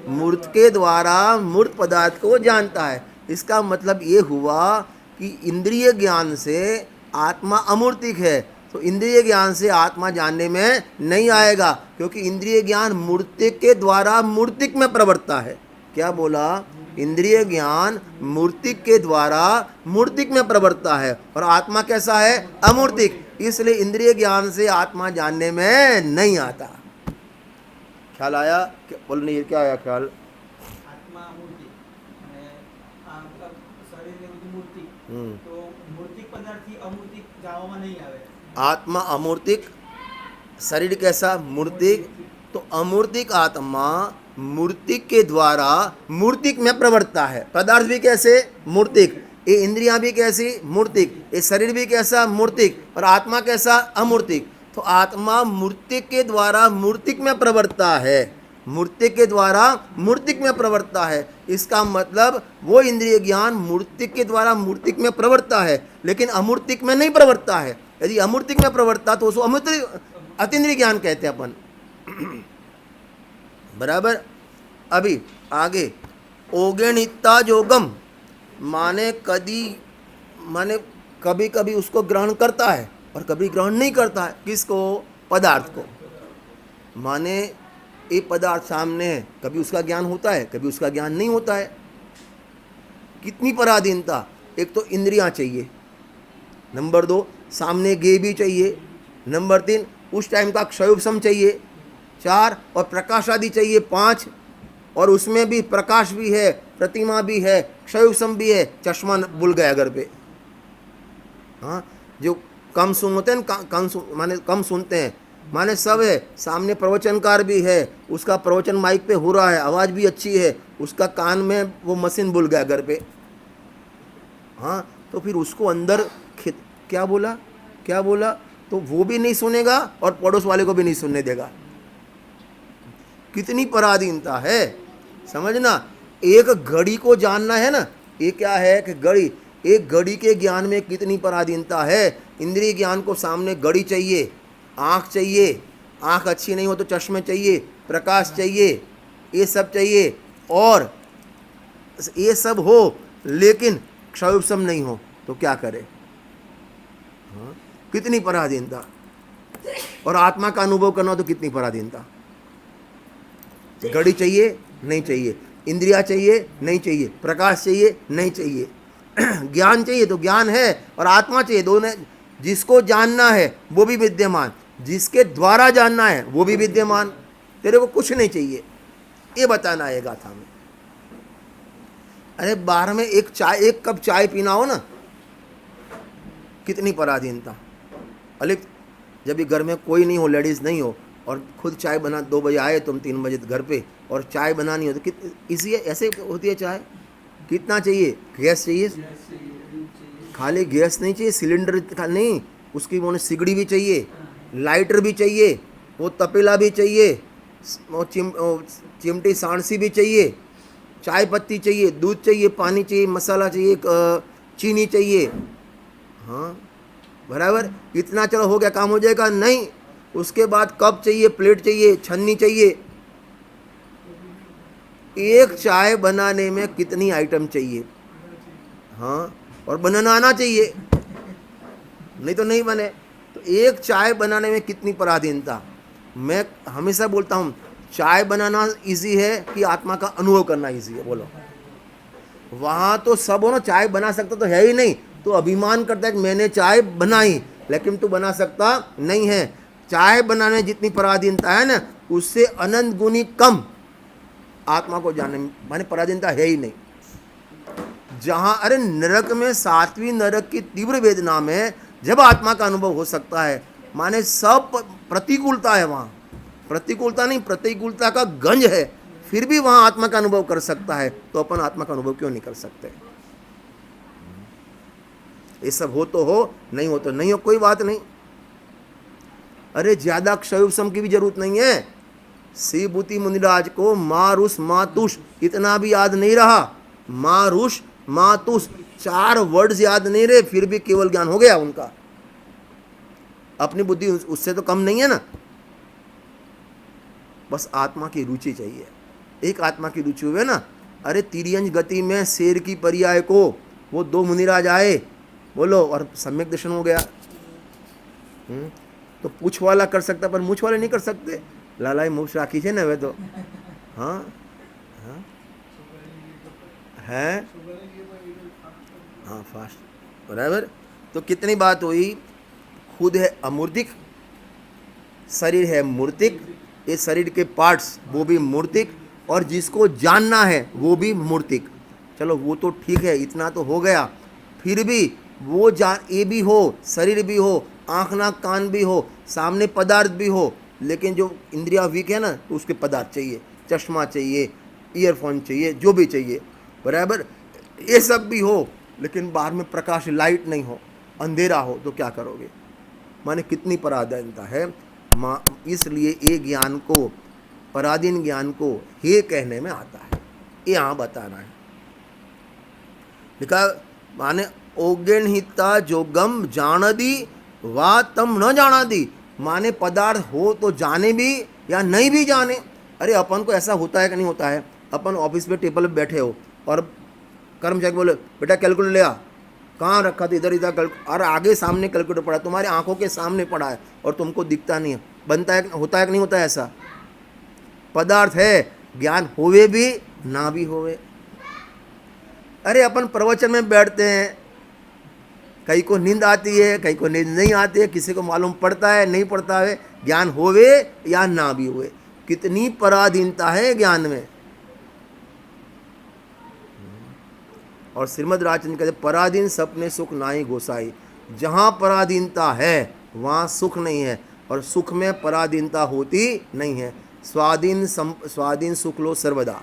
S1: मूर्त के द्वारा मूर्त पदार्थ को जानता है। इसका मतलब ये हुआ कि इंद्रिय ज्ञान से आत्मा अमूर्तिक है, तो इंद्रिय ज्ञान से आत्मा जानने में नहीं आएगा, क्योंकि इंद्रिय ज्ञान मूर्तिक के द्वारा मूर्तिक में प्रवर्तता है। क्या बोला? इंद्रिय ज्ञान मूर्तिक के द्वारा मूर्तिक में प्रवर्तता है, और आत्मा कैसा है? अमूर्तिक। इसलिए इंद्रिय ज्ञान से आत्मा जानने में नहीं आता। ख्याल आया? बोलने ये क्या आया ख्याल?
S2: आत्मा अमूर्तिक અને આ શરીર ને બધું મૂર્તિક, તો મૂર્તિક પદાર્થથી અમૂર્તિક જાણવામાં નહીં આવે।
S1: आत्मा अमूर्तिक, शरीर कैसा? मूर्तिक। तो अमूर्तिक आत्मा मूर्तिक के द्वारा मूर्तिक में प्रवर्तता है। पदार्थ भी कैसे? मूर्तिक। ये इंद्रियां भी कैसी? मूर्तिक। ये शरीर भी कैसा? मूर्तिक। और आत्मा कैसा? अमूर्तिक। तो आत्मा मूर्तिक के द्वारा मूर्तिक में प्रवर्तता है, मूर्तिक के द्वारा मूर्तिक में प्रवर्तता है। इसका मतलब वो इंद्रिय ज्ञान मूर्तिक के द्वारा मूर्तिक में प्रवर्तता है, लेकिन अमूर्तिक में नहीं प्रवर्तता है। यदि अमूर्तिक में प्रवर्तता तो उसको अतीन्द्रिय ज्ञान कहते हैं अपन। बराबर। अभी आगे ओगेणिता जोगम माने कभी कभी उसको ग्रहण करता है और कभी ग्रहण नहीं करता है। किसको? पदार्थ को। माने ये पदार्थ सामने है, कभी उसका ज्ञान होता है, कभी उसका ज्ञान नहीं होता है। कितनी पराधीनता! एक तो इंद्रियां चाहिए, नंबर 2 सामने गे भी चाहिए, नंबर 3 उस टाइम का क्षयोपशम चाहिए, 4 और प्रकाश आदि चाहिए, 5 और उसमें भी प्रकाश भी है, प्रतिमा भी है, क्षयोपशम भी है। चश्मा भूल गया घर पे। हाँ, जो कम सुन होते हैं ना, माने कम सुनते हैं, माने सब है। सामने प्रवचनकार भी है, उसका प्रवचन माइक पे हो रहा है, आवाज़ भी अच्छी है, उसका कान में वो मशीन भूल गया घर पे। हाँ, तो फिर उसको अंदर क्या बोला तो वो भी नहीं सुनेगा और पड़ोस वाले को भी नहीं सुनने देगा। कितनी पराधीनता है, समझना। एक घड़ी को जानना है ना, ये क्या है कि घड़ी, एक घड़ी के ज्ञान में कितनी पराधीनता है। इंद्रिय ज्ञान को सामने घड़ी चाहिए, आँख चाहिए, आँख अच्छी नहीं हो तो चश्मे चाहिए, प्रकाश चाहिए, ये सब चाहिए, और ये सब हो लेकिन क्षयोपशम नहीं हो तो क्या करे? हाँ, कितनी पराधीनता। और आत्मा का अनुभव करना हो तो कितनी पराधीनता। घड़ी चाहिए नहीं चाहिए, इंद्रिया चाहिए नहीं चाहिए, प्रकाश चाहिए नहीं चाहिए, ज्ञान चाहिए तो ज्ञान है और आत्मा चाहिए, दोनों। जिसको जानना है वो भी विद्यमान, जिसके द्वारा जानना है वो भी विद्यमान। तेरे को कुछ नहीं चाहिए, ये बताना है गाथा में। अरे बाहर में एक कप चाय पीना हो ना, कितनी पराधीनता। अरे जब भी घर में कोई नहीं हो, लेडीज़ नहीं हो, और खुद चाय बना, 2 बजे आए तुम 3 बजे घर पे, और चाय बनानी हो तो इसी ऐसे होती है चाय। कितना चाहिए? गैस चाहिए, खाली गैस नहीं चाहिए, सिलेंडर नहीं, उसकी वो सिगड़ी भी चाहिए, लाइटर भी चाहिए, वो तपेला भी चाहिए, वो चिमटी सांडसी भी चाहिए, चाय पत्ती चाहिए, दूध चाहिए, पानी चाहिए, मसाला चाहिए, चीनी चाहिए। हाँ बराबर। इतना चलो हो गया, काम हो जाएगा? नहीं, उसके बाद कप चाहिए, प्लेट चाहिए, छन्नी चाहिए। एक चाय बनाने में कितनी आइटम चाहिए? हाँ, और बनाना आना चाहिए, नहीं तो नहीं बने। तो एक चाय बनाने में कितनी पराधीनता। मैं हमेशा बोलता हूँ, चाय बनाना इजी है कि आत्मा का अनुभव करना इजी है? बोलो। वहाँ तो सब हो ना, चाय बना सकता तो है ही नहीं, तो अभिमान करता है कि मैंने चाय बनाई, लेकिन तू बना सकता नहीं है। चाय बनाने में जितनी पराधीनता है ना, उससे अनंत गुनी कम आत्मा को जानने में माने पराधीनता है ही नहीं। जहाँ अरे नरक में, सातवीं नरक की तीव्र वेदना में जब आत्मा का अनुभव हो सकता है, माने सब प्रतिकूलता है वहाँ, प्रतिकूलता नहीं, प्रतिकूलता का गंज है, फिर भी वहाँ आत्मा का अनुभव कर सकता है, तो अपन आत्मा का अनुभव क्यों नहीं कर सकते? ये सब हो तो हो, नहीं हो तो नहीं हो, कोई बात नहीं। अरे ज्यादा क्षयोपशम की भी जरूरत नहीं है। श्रीभूति मुनिराज को मारुष मातुष इतना भी याद नहीं रहा। मारुष मातुष 4 वर्ड्स याद नहीं रहे, फिर भी केवल ज्ञान हो गया उनका। अपनी बुद्धि उससे तो कम नहीं है ना। बस आत्मा की रुचि चाहिए। एक आत्मा की रुचि हुए ना, अरे तिर्यंज गति में शेर की पर्याय को वो 2 मुनिराज आए, बोलो, और सम्यक दर्शन हो गया। तो पूछ वाला कर सकता, पर मूछ वाले नहीं कर सकते। लालाई मूछ राखी है ना वे तो। हाँ हाँ है, हाँ फास्ट, बराबर। तो कितनी बात हुई, खुद है अमूर्तिक, शरीर है मूर्तिक, ये शरीर के पार्ट्स वो भी मूर्तिक, और जिसको जानना है वो भी मूर्तिक। चलो वो तो ठीक है, इतना तो हो गया। फिर भी वो जान, ये भी हो, शरीर भी हो, आँख नाक कान भी हो, सामने पदार्थ भी हो, लेकिन जो इंद्रिया वीक है ना, तो उसके पदार्थ चाहिए, चश्मा चाहिए, ईयरफोन चाहिए, जो भी चाहिए, बराबर। ये सब भी हो, लेकिन बाहर में प्रकाश, लाइट नहीं हो, अंधेरा हो, तो क्या करोगे? माने कितनी पराधीनता है। इसलिए ये ज्ञान को, पराधीन ज्ञान को हे कहने में आता है, ये यहाँ बताना है। लिखा माने ओगेन हिता जोगम जान दी वा तम न जाना दी, माने पदार्थ हो तो जाने भी या नहीं भी जाने। अरे अपन को ऐसा होता है कि नहीं होता है, अपन ऑफिस में टेबल पे बैठे हो और कर्मचारी बोले बेटा कैलकुलेटर ले आ, कहाँ रखा था? इधर इधर। और आगे सामने कैलकुलेटर पड़ा है, तुम्हारे आंखों के सामने पड़ा है और तुमको दिखता नहीं है। बनता है, होता है कि नहीं होता है ऐसा? पदार्थ है, ज्ञान होवे भी ना भी होवे। अरे अपन प्रवचन में बैठते हैं, कहीं को नींद आती है, कहीं को नींद नहीं आती है, किसी को मालूम पड़ता है नहीं पड़ता है, ज्ञान होवे या ना भी होवे। कितनी पराधीनता है ज्ञान में। और श्रीमद् राजचंद्र कहते पराधीन सपने सुख नाई गोसाई। जहाँ पराधीनता है वहाँ सुख नहीं है, और सुख में पराधीनता होती नहीं है। स्वाधीन सुख लो सर्वदा,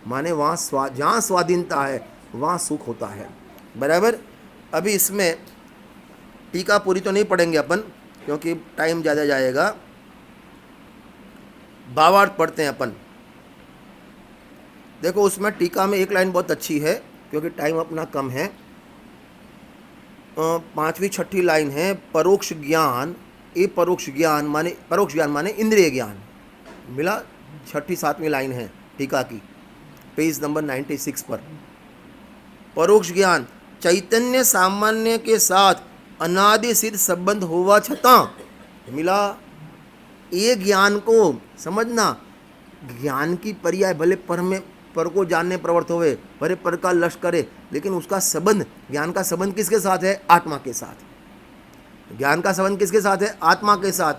S1: माने वहाँ जहाँ स्वाधीनता है वहाँ सुख होता है, बराबर। अभी इसमें टीका पूरी तो नहीं पढ़ेंगे अपन, क्योंकि टाइम ज़्यादा जाएगा। भावार्थ पढ़ते हैं अपन। देखो उसमें टीका में एक लाइन बहुत अच्छी है, क्योंकि टाइम अपना कम है। 5वीं 6ठी लाइन है, परोक्ष ज्ञान। ये परोक्ष ज्ञान माने इंद्रिय ज्ञान मिला। 6ठी 7वीं लाइन है टीका की, पेज नंबर 96 पर। परोक्ष ज्ञान चैतन्य सामान्य के साथ अनादि सिद्ध संबंध होवा छता मिला। ये ज्ञान को समझना, ज्ञान की पर्याय भले पर को जानने प्रवृत्त होवे, भले पर का लक्ष्य करे, लेकिन उसका संबंध, ज्ञान का संबंध किसके साथ है? आत्मा के साथ। ज्ञान का संबंध किसके साथ है? आत्मा के साथ।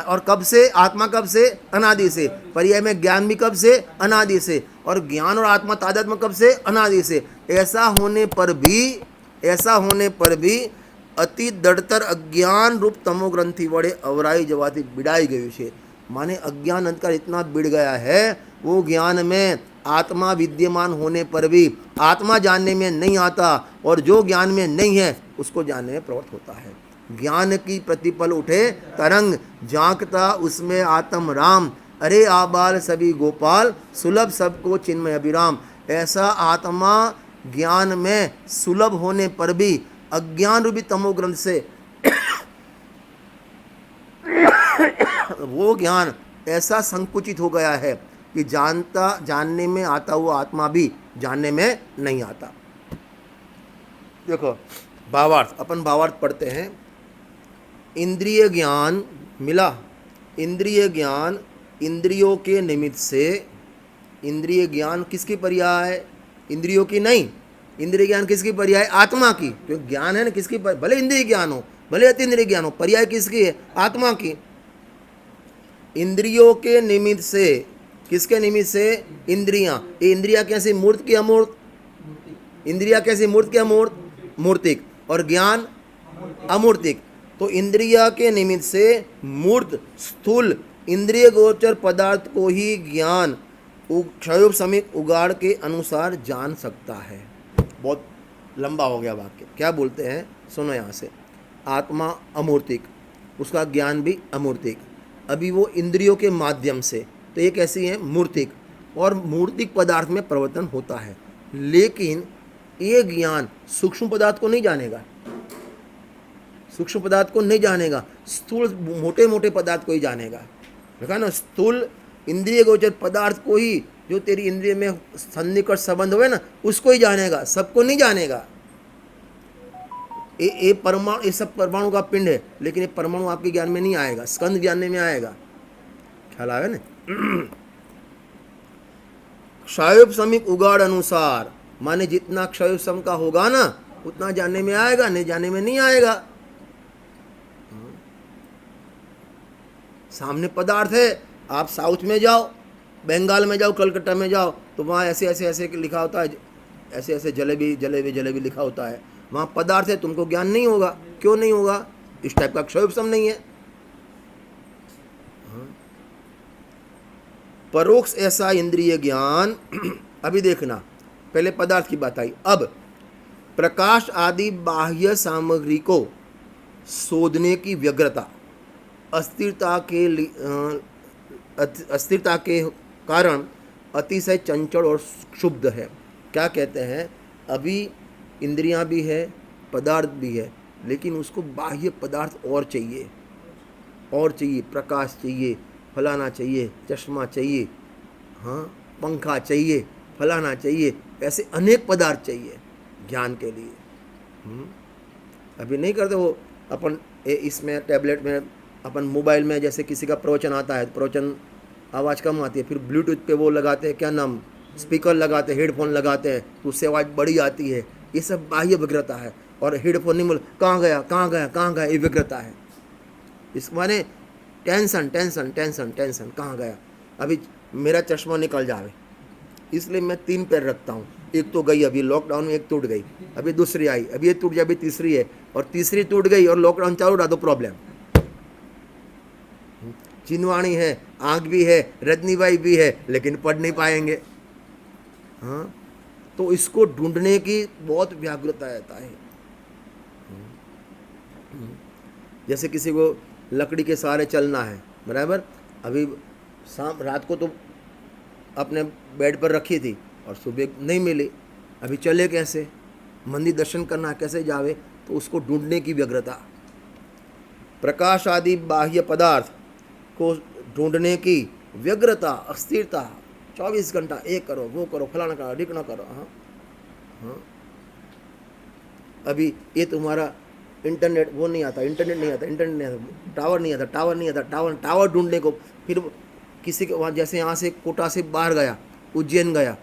S1: और कब से? आत्मा कब से? अनादि से। पर्याय में ज्ञान भी कब से? अनादि से। और ज्ञान और आत्मा तादात्म्य कब से? अनादि से। ऐसा होने पर भी अति दड़तर अज्ञान रूप तमोग्रंथि वड़े अवराई जवाती बिड़ाई गई से, माने अज्ञान अंधकार इतना बिड़ गया है, वो ज्ञान में आत्मा विद्यमान होने पर भी आत्मा जानने में नहीं आता, और जो ज्ञान में नहीं है उसको जानने में प्रवृत्त होता है। ज्ञान की प्रतिपल उठे तरंग, झांकता उसमें आत्म राम। अरे आबाल सभी गोपाल, सुलभ सबको चिन्मय अभिराम। ऐसा आत्मा ज्ञान में सुलभ होने पर भी अज्ञान रूपी तमोग्रंथ से वो ज्ञान ऐसा संकुचित हो गया है कि जानने में आता हुआ आत्मा भी जानने में नहीं आता। देखो भावार्थ, अपन भावार्थ पढ़ते हैं। इंद्रिय ज्ञान मिला, इंद्रिय ज्ञान इंद्रियों के निमित्त से, इंद्रिय ज्ञान किसकी पर्याय? इंद्रियों की नहीं, इंद्रिय ज्ञान किसकी पर्याय? आत्मा की। क्योंकि ज्ञान है ना किसकी, भले इंद्रिय ज्ञान हो भले अतीन्द्रिय ज्ञान हो, पर्याय किसकी है? आत्मा की। इंद्रियों के निमित्त से, किसके निमित्त से? इंद्रियां। ये इंद्रियां कैसी? मूर्त की अमूर्त? इंद्रिया कैसी? मूर्त की अमूर्त? मूर्तिक। और ज्ञान अमूर्तिक। तो इंद्रिया के निमित्त से मूर्त स्थूल इंद्रिय गोचर पदार्थ को ही ज्ञान क्षयोप समीप उगाड़ के अनुसार जान सकता है। बहुत लंबा हो गया वाक्य। क्या बोलते हैं सुनो यहाँ से। आत्मा अमूर्तिक, उसका ज्ञान भी अमूर्तिक। अभी वो इंद्रियों के माध्यम से, तो ये कैसी है? मूर्तिक। और मूर्तिक पदार्थ में परिवर्तन होता है, लेकिन ये ज्ञान सूक्ष्म पदार्थ को नहीं जानेगा, सूक्ष्म पदार्थ को नहीं जानेगा, स्थूल मोटे मोटे पदार्थ को ही जानेगा। देखा ना, स्थूल इंद्रिय गोचर पदार्थ को ही, जो तेरी इंद्रिय में सन्निकट संबंध हुए ना, उसको ही जानेगा, सबको नहीं जानेगा। ये परमाणु, ये सब परमाणु का पिंड है, लेकिन ये परमाणु आपके ज्ञान में नहीं आएगा, स्कंद ज्ञान में आएगा। ख्याल आया ना? क्षयोप समीप उगाड़ अनुसार, माने जितना क्षयोप सम का होगा ना उतना जानने में आएगा, नहीं जानने में नहीं आएगा। सामने पदार्थ है, आप साउथ में जाओ, बंगाल में जाओ, कलकत्ता में जाओ, तो वहाँ ऐसे ऐसे ऐसे लिखा होता है, ऐसे ऐसे जलेबी जलेबी जलेबी लिखा होता है। वहाँ पदार्थ है, तुमको ज्ञान नहीं होगा। क्यों नहीं होगा? इस टाइप का क्षयोपसम नहीं है। परोक्ष ऐसा इंद्रिय ज्ञान अभी देखना, पहले पदार्थ की बात आई, अब प्रकाश आदि बाह्य सामग्री को शोधने की व्यग्रता, अस्थिरता के कारण अतिशय चंचल और क्षुब्ध है। क्या कहते हैं? अभी इंद्रियां भी है, पदार्थ भी है, लेकिन उसको बाह्य पदार्थ और चाहिए, और चाहिए, प्रकाश चाहिए, फलाना चाहिए, चश्मा चाहिए, हाँ पंखा चाहिए, फलाना चाहिए, ऐसे अनेक पदार्थ चाहिए ज्ञान के लिए। अभी नहीं करते वो अपन इसमें टैबलेट में, अपन मोबाइल में जैसे किसी का प्रवचन आता है, प्रवचन आवाज़ कम आती है, फिर ब्लूटूथ पे वो लगाते हैं, क्या नाम, स्पीकर लगाते हैं, हेडफोन लगाते हैं, तो उससे आवाज़ बड़ी आती है। ये सब बाह्य व्यग्रता है। और हेडफोन नहीं बोल, कहाँ गया कहाँ गया कहाँ गया, ये व्यग्रता है। इस माने टेंशन टेंशन टेंशन टेंशन, कहाँ गया। अभी मेरा चश्मा निकल जावे, इसलिए मैं 3 पैर रखता हूँ। एक तो गई अभी लॉकडाउन में, एक टूट गई, अभी दूसरी आई, अभी ये टूट जाए, अभी तीसरी है, और तीसरी टूट गई और लॉकडाउन चालू रहा तो प्रॉब्लम। चिनवाणी है, आँख भी है, रजनीबाई भी है, लेकिन पढ़ नहीं पाएंगे। हाँ, तो इसको ढूंढने की बहुत व्याकुलता रहता है। जैसे किसी को लकड़ी के सहारे चलना है, बराबर, अभी शाम रात को तो अपने बेड पर रखी थी और सुबह नहीं मिली, अभी चले कैसे, मंदिर दर्शन करना कैसे जावे, तो उसको ढूंढने की व्यग्रता। प्रकाश आदि बाह्य पदार्थ को ढूंढने की व्यग्रता, अस्थिरता, 24 घंटा ये करो वो करो फलाना करो ढिकना करो। हाँ हाँ, अभी ये तुम्हारा इंटरनेट वो नहीं आता, इंटरनेट नहीं आता, इंटरनेट नहीं आता, टावर नहीं आता, टावर नहीं आता, टावर ढूंढने को, फिर किसी के वहाँ, जैसे यहाँ से कोटा से बाहर गया, उज्जैन गया,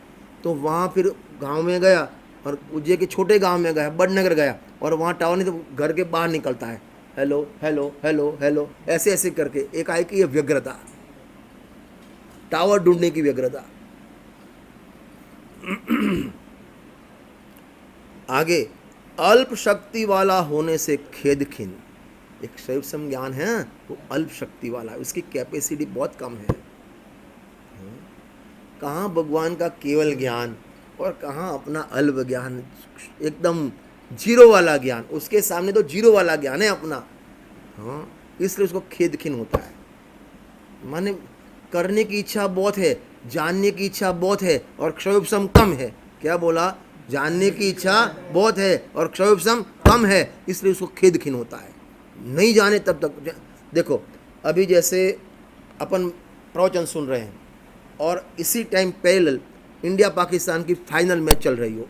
S1: तो वहाँ फिर गांव में गया, और उज्जैन के छोटे गांव में गया, बड़नगर गया, और वहाँ टावर नहीं, तो घर के बाहर निकलता है, हेलो हेलो हेलो हेलो, ऐसे ऐसे करके एक आई की ये व्यग्रता, टावर ढूंढने की व्यग्रता। आगे, अल्प शक्ति वाला होने से खेद खिन। एक शैव ज्ञान है वो अल्प शक्ति वाला है, उसकी कैपेसिटी बहुत कम है। कहाँ भगवान का केवल ज्ञान और कहाँ अपना अल्प ज्ञान, एकदम जीरो वाला ज्ञान, उसके सामने तो जीरो वाला ज्ञान है अपना। हाँ, इसलिए उसको खेद खिन होता है। माने करने की इच्छा बहुत है, जानने की इच्छा बहुत है, और क्षयोपशम कम है। क्या बोला? जानने की इच्छा बहुत है और क्षयोपशम कम है, इसलिए उसको खेद खिन होता है। नहीं जाने तब तक। देखो अभी जैसे अपन प्रवचन सुन रहे हैं और इसी टाइम पैरेलल इंडिया पाकिस्तान की फाइनल मैच चल रही हो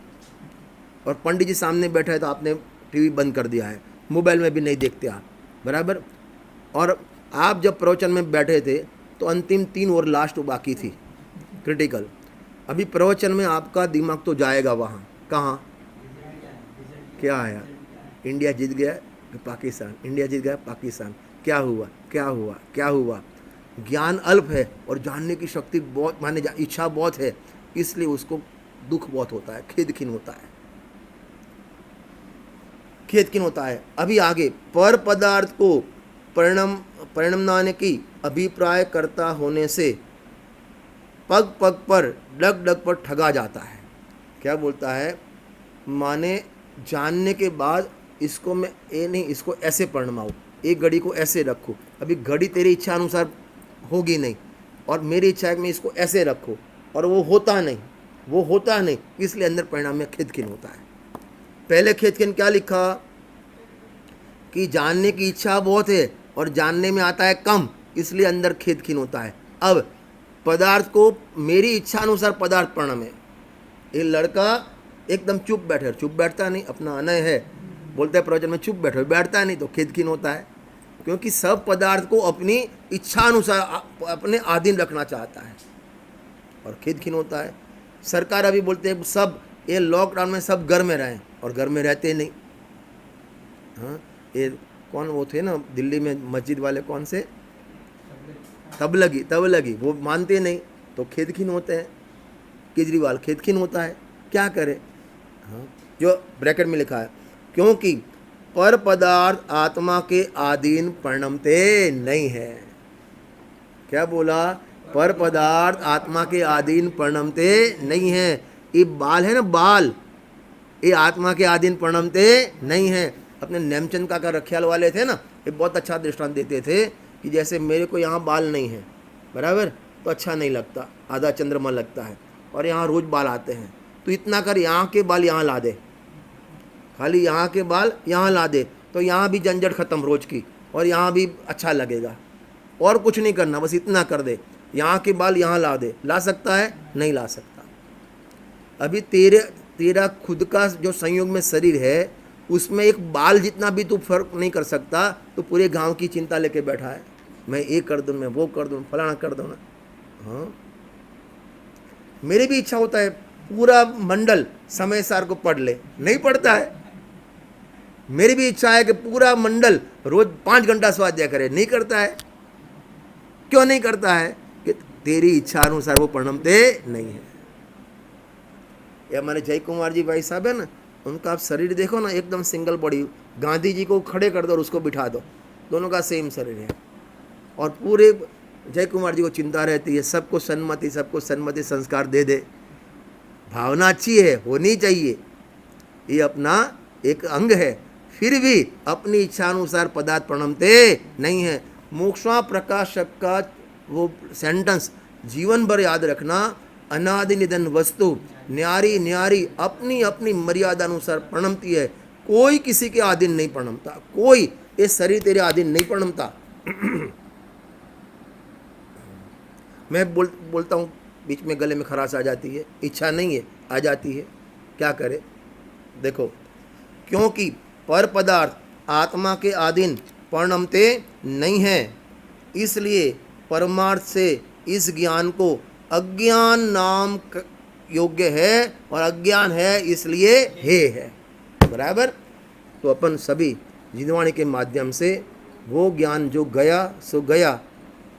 S1: और पंडित जी सामने बैठे हैं तो आपने टीवी बंद कर दिया है, मोबाइल में भी नहीं देखते आप, बराबर। और आप जब प्रवचन में बैठे थे तो अंतिम 3 ओवर लास्ट बाकी थी, क्रिटिकल। अभी प्रवचन में आपका दिमाग तो जाएगा वहाँ, कहाँ, क्या आया, इंडिया जीत गया कि पाकिस्तान, इंडिया जीत गया पाकिस्तान, क्या हुआ क्या हुआ क्या हुआ। ज्ञान अल्प है और जानने की शक्ति बहुत, माने इच्छा बहुत है, इसलिए उसको दुख बहुत होता है, खेदखीन होता है, खेदखीन होता है। अभी आगे, पर पदार्थ को परिणमनाने की अभिप्राय करता होने से पग पग पर डग डग पर ठगा जाता है। क्या बोलता है, माने जानने के बाद इसको मैं ये नहीं, इसको ऐसे परिणमाऊँ, एक घड़ी को ऐसे रखूँ। अभी घड़ी तेरी इच्छा अनुसार होगी नहीं और मेरी इच्छा है कि मैं इसको ऐसे रखूँ, और वो होता नहीं, इसलिए अंदर परिणाम में खेदखीन होता है। पहले खेदखीन क्या लिखा कि जानने की इच्छा बहुत है और जानने में आता है कम, इसलिए अंदर खेदखीन होता है। अब पदार्थ को मेरी इच्छा अनुसार पदार्थ परिणाम है। ये लड़का एकदम चुप बैठता नहीं, अपना अनय है, बोलते हैं प्रवचन में चुप बैठता नहीं, तो खेदखीन होता है, क्योंकि सब पदार्थ को अपनी इच्छा अनुसार अपने अधीन रखना चाहता है और खेदखीन होता है। सरकार अभी बोलते हैं सब ये लॉकडाउन में सब घर में रहें, और घर में रहते नहीं। हाँ, ये कौन वो थे ना दिल्ली में मस्जिद वाले, कौन से, तबलगी, वो मानते नहीं तो खेदखीन होते हैं। केजरीवाल खेदखीन होता है, क्या करे। हाँ, जो ब्रैकेट में लिखा है, क्योंकि पर पदार्थ आत्मा के अधीन परिणमते नहीं है। क्या बोला, पर पदार्थ आत्मा के अधीन परिणमते नहीं है। ये बाल है ना, बाल, ये आत्मा के अधीन परिणमते नहीं है। अपने नेमचंद काका रखियाल वाले थे ना, ये बहुत अच्छा दृष्टांत देते थे कि जैसे मेरे को यहाँ बाल नहीं है, बराबर, तो अच्छा नहीं लगता, आधा चंद्रमा लगता है, और यहाँ रोज बाल आते हैं, तो इतना कर यहाँ के बाल यहाँ ला दे, खाली यहाँ के बाल यहाँ ला दे, तो यहाँ भी झंझट खत्म रोज की, और यहाँ भी अच्छा लगेगा, और कुछ नहीं करना, बस इतना कर दे, यहाँ के बाल यहाँ ला दे। ला सकता है, नहीं ला सकता। अभी तेरा खुद का जो संयोग में शरीर है, उसमें एक बाल जितना भी तू फर्क नहीं कर सकता, तो पूरे गांव की चिंता लेके बैठा है, मैं ये कर दूँ, मैं वो कर दूँ, फलाना कर दूँ ना। हाँ, मेरी भी इच्छा होता है पूरा मंडल समय सार को पढ़ ले, नहीं पढ़ता है। मेरी भी इच्छा है कि पूरा मंडल रोज 5 घंटा स्वाध्याय करे, नहीं करता है। क्यों नहीं करता है? कि तेरी इच्छा अनुसार वो परिणमते नहीं है। ये हमारे जय कुमार जी भाई साहब है ना, उनका आप शरीर देखो ना, एकदम सिंगल बॉडी। गांधी जी को खड़े कर दो और उसको बिठा दो, दोनों का सेम शरीर है। और पूरे जय कुमार जी को चिंता रहती है, सबको सन्मति संस्कार दे दे। भावना अच्छी है, होनी चाहिए, ये अपना एक अंग है, फिर भी अपनी इच्छा अनुसार पदार्थ परिणमते नहीं है। मोक्षा प्रकाशक का वो सेंटेंस जीवन भर याद रखना, अनादि निधन वस्तु न्यारी न्यारी अपनी अपनी मर्यादा अनुसार परिणमती है, कोई किसी के अधीन नहीं परिणमता, कोई ये शरीर तेरे अधीन नहीं परिणमता। मैं बोलता हूँ, बीच में गले में खराश आ जाती है, इच्छा नहीं है, आ जाती है, क्या करे। देखो, क्योंकि पर पदार्थ आत्मा के अधीन परिणमते नहीं है, इसलिए परमार्थ से इस ज्ञान को अज्ञान नाम योग्य है, और अज्ञान है इसलिए हे है, बराबर। तो अपन सभी जिनवाणी के माध्यम से वो ज्ञान जो गया सो गया,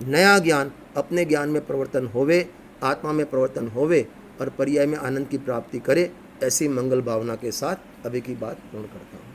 S1: नया ज्ञान अपने ज्ञान में परिवर्तन होवे, आत्मा में परिवर्तन होवे, और पर्याय में आनंद की प्राप्ति करे, ऐसी मंगल भावना के साथ अभी की बात पूर्ण करता हूँ।